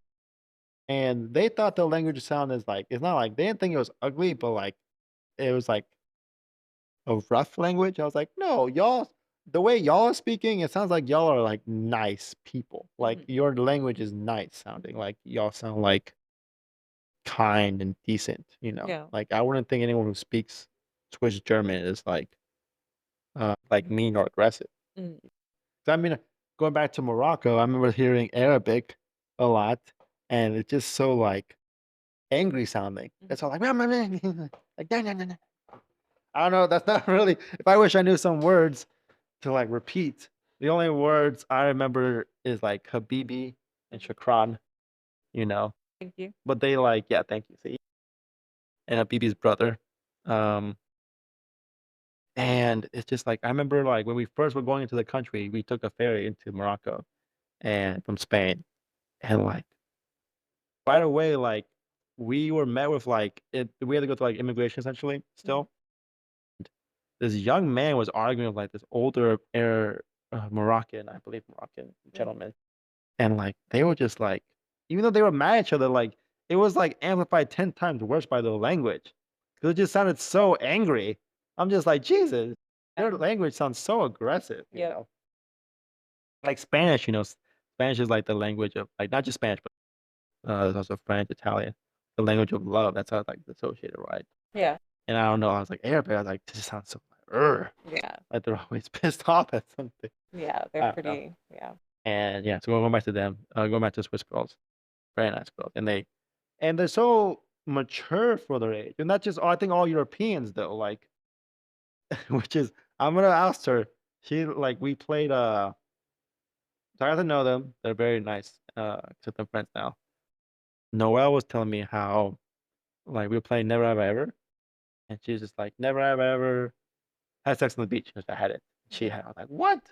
And they thought the language sound is like it's not like they didn't think it was ugly, but like it was like a rough language. I was like, no, y'all. The way y'all are speaking, it sounds like y'all are like nice people. Like Mhm. your language is nice sounding. Like y'all sound like kind and decent, you know. Yeah. Like I wouldn't think anyone who speaks Swiss German is like mean or aggressive. Mm. 'Cause I mean, going back to Morocco, I remember hearing Arabic a lot, and it's just so like angry sounding. Mhm. It's all like like "Nah, nah, nah, nah." I don't know. That's not really. If I wish I knew some words to like repeat, the only words I remember is like Habibi and Mhm. Shukran, you know. Thank you. But they like, yeah, thank you. See, and Habibi's brother. Um, And it's just like I remember like when we first were going into the country, we took a ferry into Morocco and from Spain. And like right away, like we were met with like we had to go through like immigration essentially Mhm. still. This young man was arguing with like this older Moroccan, I believe Moroccan Mhm. gentleman. And like they were just like, even though they were mad at each other, like it was like amplified 10 times worse by the language. Because it just sounded so angry. I'm just like, Jesus, Yeah. their language sounds so aggressive, you Yep. know. Like Spanish, Spanish is like the language of like not just Spanish, but there's also French, Italian, the language of love. That's how it's like associated, right? Yeah. And I don't know, I was like Arabic, I was like, this just sounds so Ugh. Yeah. Like they're always pissed off at something. Yeah. They're I don't know. pretty. Yeah. And yeah, so going back to them, going back to Swiss girls, very nice girls, and they're so mature for their age, and that's just I think all Europeans though, like, which is I'm gonna ask her. She like we played. So I got to know them. They're very nice. Except I'm friends now. Noelle was telling me how like we were playing Never Have I Ever, and she was just like Never Have I Ever had sex on the beach. 'Cause I had it. She Mhm. had. I was like, what?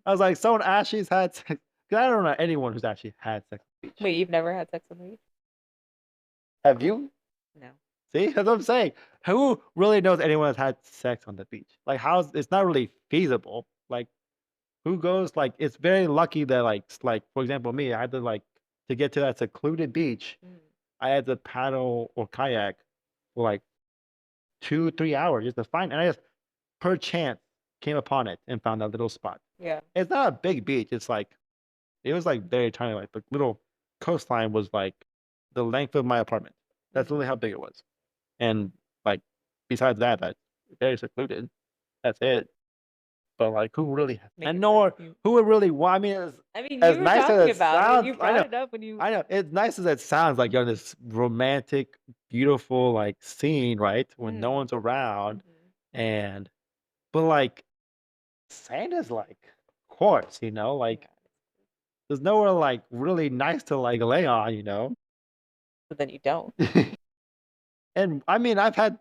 I was like, someone actually's had sex. 'Cause I don't know anyone who's actually had sex on the beach. Wait, you've never had sex on the beach? Have you? No. See, that's what I'm saying. Who really knows anyone that's had sex on the beach? Like, how's it's not really feasible. Like, who goes? Like, it's very lucky that, like for example, me, I had to like to get to that secluded beach. Mm. I had to paddle or kayak for like 2, 3 hours just to find, and I just per chance came upon it and found that little spot. Yeah. It's not a big beach. It's like it was like very tiny. Like the little coastline was like the length of my apartment. That's literally how big it was. And like besides that, that's very secluded. That's it. But like, who really? Make And it more nor cute. who would really? Well, I mean, I mean, as you were nice as talking it about it. sounds, You brought it up when you. I know. As nice as it sounds, like you're in this romantic, beautiful like scene, right? When no Mhm. one's around, Mhm. and but like sand is like quartz, like Yeah. there's nowhere like really nice to like lay on. But then you don't. And I mean, I've had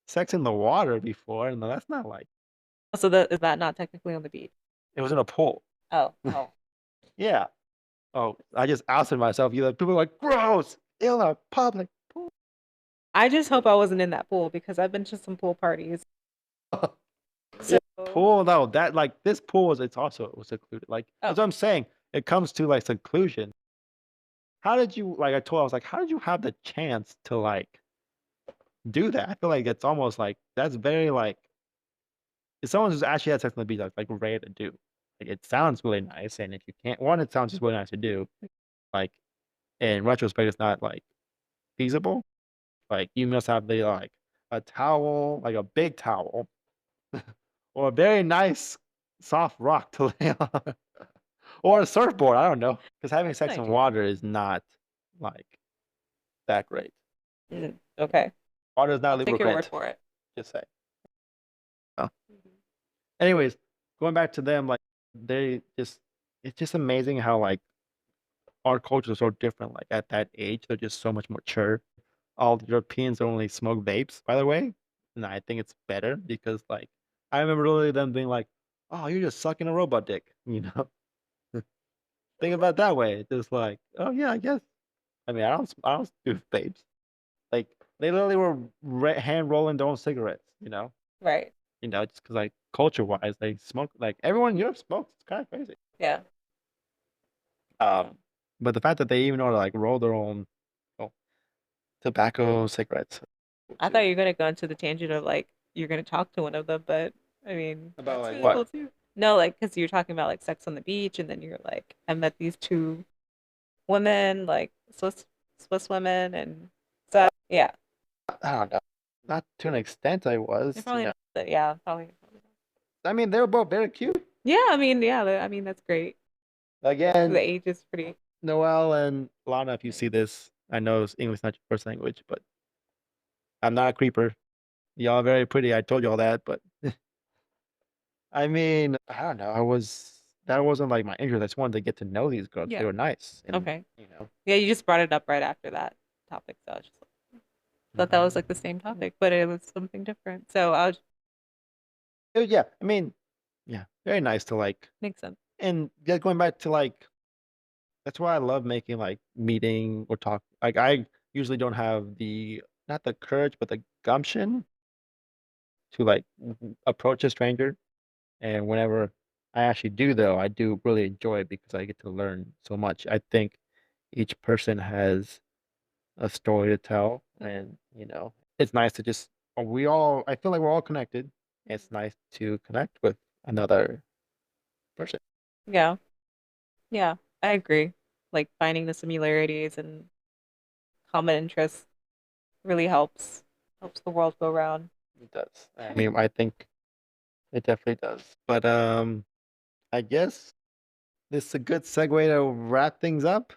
sex in the water before, and that's not like So that is that not technically on the beach? it was in a pool. Oh, oh. Yeah. Oh, I just ousted myself. People are like, gross, in a public pool. I just hope I wasn't in that pool because I've been to some pool parties. Yeah, So, pool though, that like this pool is it's also it was secluded. Like oh, that's what I'm saying. It comes to like seclusion. How did you like I told I was like, how did you have the chance to like do that? I feel like it's almost like that's very like if someone who's actually had sex on the beach, like rare to do. Like it sounds really nice, and if you can't, one, it sounds just really nice to do. Like in retrospect, it's not like feasible. Like you must have the like a towel, like a big towel, or a very nice soft rock to lay on, or a surfboard. I don't know, because having that's an sex in idea. water is not like that great. Okay, Water is not I'll take your word lubricant. for it. Just say. Oh. Mhm. Anyways, going back to them, like they just, it's just amazing how like our culture is so different. Like at that age, they're just so much more mature. All the Europeans only smoke vapes, by the way, and I think it's better because like I remember literally them being like, "Oh, you're just sucking a robot dick," Think about it that way. It's just like, oh yeah, I guess. I mean, I don't do vapes. Like they literally were hand rolling their own cigarettes. Right. Just because like culture wise, they smoke. Like everyone in Europe smokes. It's kind of crazy. Yeah. Um, but the fact that they even know to like roll their own oh, tobacco cigarettes I thought too. you were gonna go into the tangent of like you're gonna talk to one of them, but I mean About that's like really cool what? too. No, like because you're talking about like sex on the beach, and then you're like, I met these two women, like Swiss women, and so yeah, I don't know. Not to an extent, I they're was. probably not. But yeah, probably. I mean, they were both very cute. Yeah, I mean, yeah, I mean that's great. The Again, age is pretty. Noelle and Lana, if you see this, I know English is not your first language, but I'm not a creeper. Y'all are very pretty. I told y'all that, but I mean, I don't know. That wasn't like my interest. I just wanted to get to know these girls. They Yeah. were nice, and Okay. Yeah, you just brought it up right after that topic, so I just thought that was like the same topic, but it was something different. So I was yeah. I mean, yeah, very nice to like, makes sense. and yeah, going back to like, that's why I love making like meeting or talk. Like I usually don't have the not the courage, but the gumption to like approach a stranger. And whenever I actually do, though, I do really enjoy it because I get to learn so much. I think each person has a story to tell, and it's nice to just I feel like we're all connected. It's nice to connect with another person. Yeah. Yeah, I agree. Like finding the similarities and common interests really helps the world go round. It does. I mean, I think it definitely does. But I guess this is a good segue to wrap things up.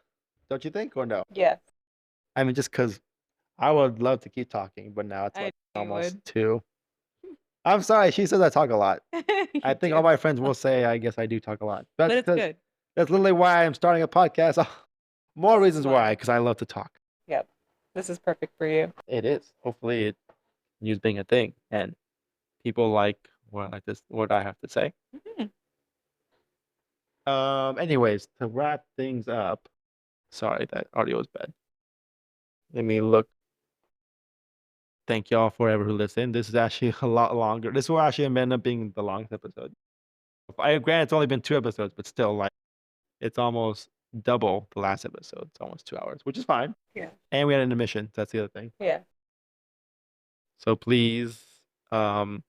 Don't you think, or no? Yes, I mean, just because I would love to keep talking, but now it's I like knew you almost would. 2. I'm sorry, she says I talk a lot. I You think all do, my friends will say I guess I do talk a lot. but That's it's because good. that's literally why I'm starting a podcast. More This is reasons why, why. because I love to talk. Yep. This is perfect for you. It is. Hopefully it continues being a thing and people what I have to say. Mhm. Anyways, to wrap things up. Sorry, that audio is bad. Let me look. Thank y'all for ever who listened. This is actually a lot longer. This will actually end up being the longest episode. I grant it's only been 2 episodes, but still, like it's almost double the last episode. It's almost 2 hours, which is fine. Yeah. And we had an intermission. That's the other thing. Yeah. So please, um,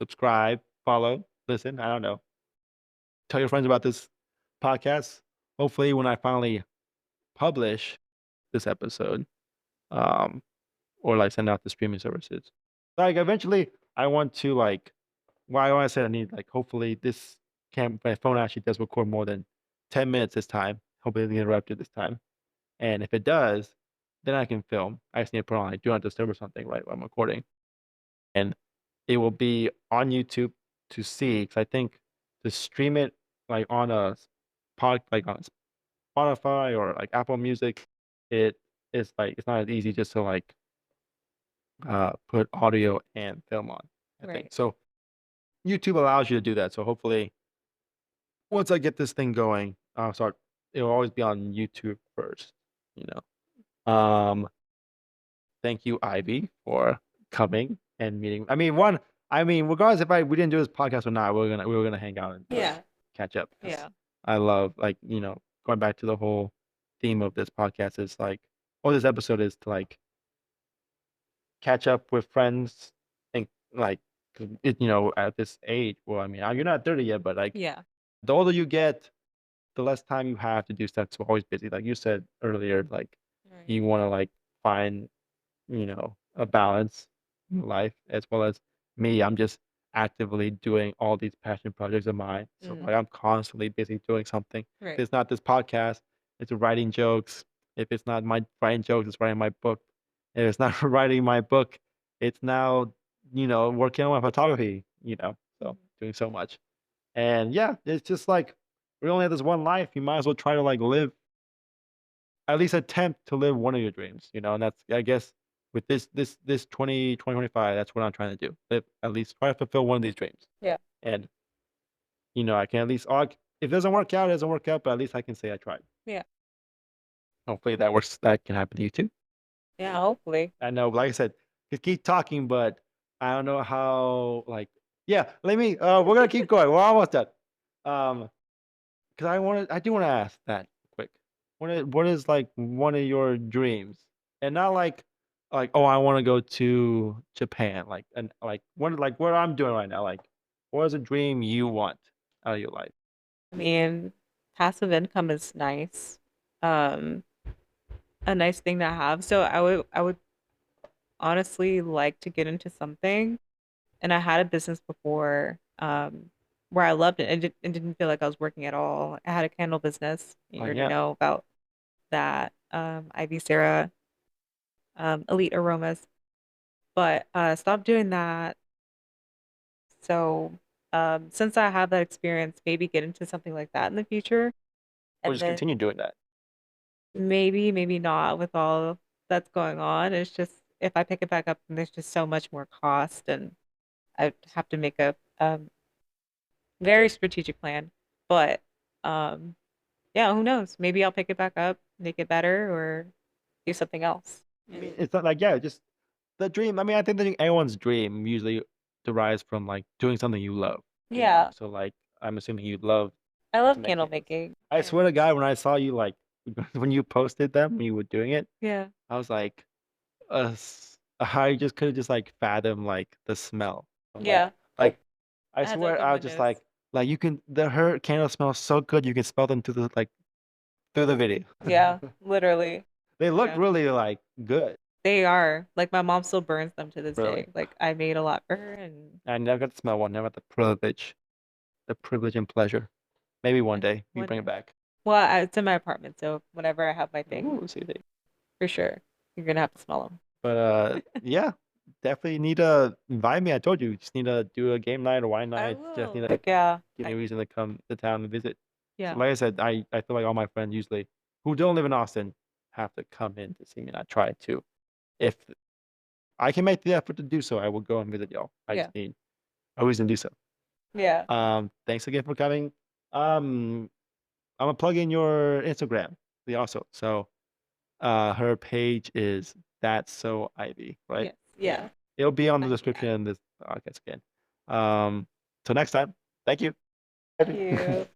subscribe, follow, listen. I don't know. tell your friends about this podcast. Hopefully, when I finally publish this episode, um, or like send out the streaming services, like eventually, I want to like. Well, I said I need like hopefully this my phone actually does record more than 10 minutes this time. Hopefully, it doesn't get interrupted this time. And if it does, then I can film. I just need to put on like do not disturb or something right while I'm recording, and it will be on YouTube to see. Because I think to stream it like on a like on Spotify or like Apple Music, it is like it's not as easy just to like put audio and film on. I think Right. so. YouTube allows you to do that. So hopefully, once I get this thing going, I'll start. It'll always be on YouTube first. You know. Thank you, Ivy, for coming and meeting. I mean, regardless if we didn't do this podcast or not, we were gonna hang out and Yeah. catch up. 'Cause Yeah. I love like going back to the whole theme of this podcast is like, or this episode is to like catch up with friends and like, 'cause at this age. Well, I mean, you're not 30 yet, but like Yeah. the older you get, the less time you have to do stuff. So always busy, like you said earlier. Like Right. you want to like find a balance in life as well as me. I'm just actively doing all these passion projects of mine. So Mm. like I'm constantly busy doing something. If Right. it's not this podcast, it's writing jokes. If it's not my writing jokes, it's writing my book. If it's not writing my book, it's now, working on my photography, so doing so much. And yeah, it's just like we only have this one life. You might as well try to like live at least attempt to live one of your dreams, and that's I guess with this 2025, that's what I'm trying to do. Live at least try to fulfill one of these dreams. Yeah. And I can at least if it doesn't work out, it doesn't work out, but at least I can say I tried. Yeah. Hopefully that works that can happen to you too. Yeah. Hopefully. I know, like I said, could keep talking, but I don't know how like yeah, we're gonna keep going. We're almost done. Um 'Cause I do wanna ask that quick. What is, like, one of your dreams? And not like, "Oh, I wanna go to Japan," and, what I'm doing right now, like, what is a dream you want out of your life? I mean, passive income is nice. Um, a nice thing to have. So I would honestly like to get into something. And I had a business before, where I loved it and didn't feel like I was working at all. I had a candle business. You Oh, already yeah. know about that. Ivy Sarah, Elite Aromas. But stopped doing that. So since I have that experience, maybe get into something like that in the future. Or And just then continue doing that. maybe not with all that's going on. It's just if I pick it back up, then there's just so much more cost, and I have to make a very strategic plan. But um, yeah, who knows? Maybe I'll pick it back up, make it better, or do something else. I mean, it's not like yeah, just the dream. I mean, I think that everyone's dream usually derives from, like, doing something you love, Yeah, So, like, I'm assuming you love I to love make candle candles. making. I swear And to God, when I saw you, like, when you posted them, when you were doing it, yeah, I was like, I just could've just, like, fathomed, like, the smell of, yeah, like, I I had to swear open I was just windows. like, you can her candle smells so good, you can smell them through the video. Yeah, literally. They look Yeah, really, like, good, they are. Like my mom still burns them to this really. day. Like I made a lot for her, and I never got to smell one, never had the privilege and pleasure. Maybe one yeah, day, you one bring it day. back. Well, it's in my apartment, so whenever I have my thing, Ooh, see. for sure, you're gonna have to smell them. But, yeah, definitely need to invite me. I told you, just need to do a game night or wine I night. Just need will. to Heck yeah. give me a reason to come to town and visit. So Yeah. like I said, I feel like all my friends usually who don't live in Austin have to come in to see me, and I try to. If I can make the effort to do so, I will go and visit y'all. I Yeah. just need a reason to do so. Yeah. Thanks again for coming. Um, I'm gonna plug in your Instagram, also. So, her page is That's So Ivy, right? Yes. Yeah. It'll be on the Exactly description that. in this podcast again. Till next time, thank you. Thank you.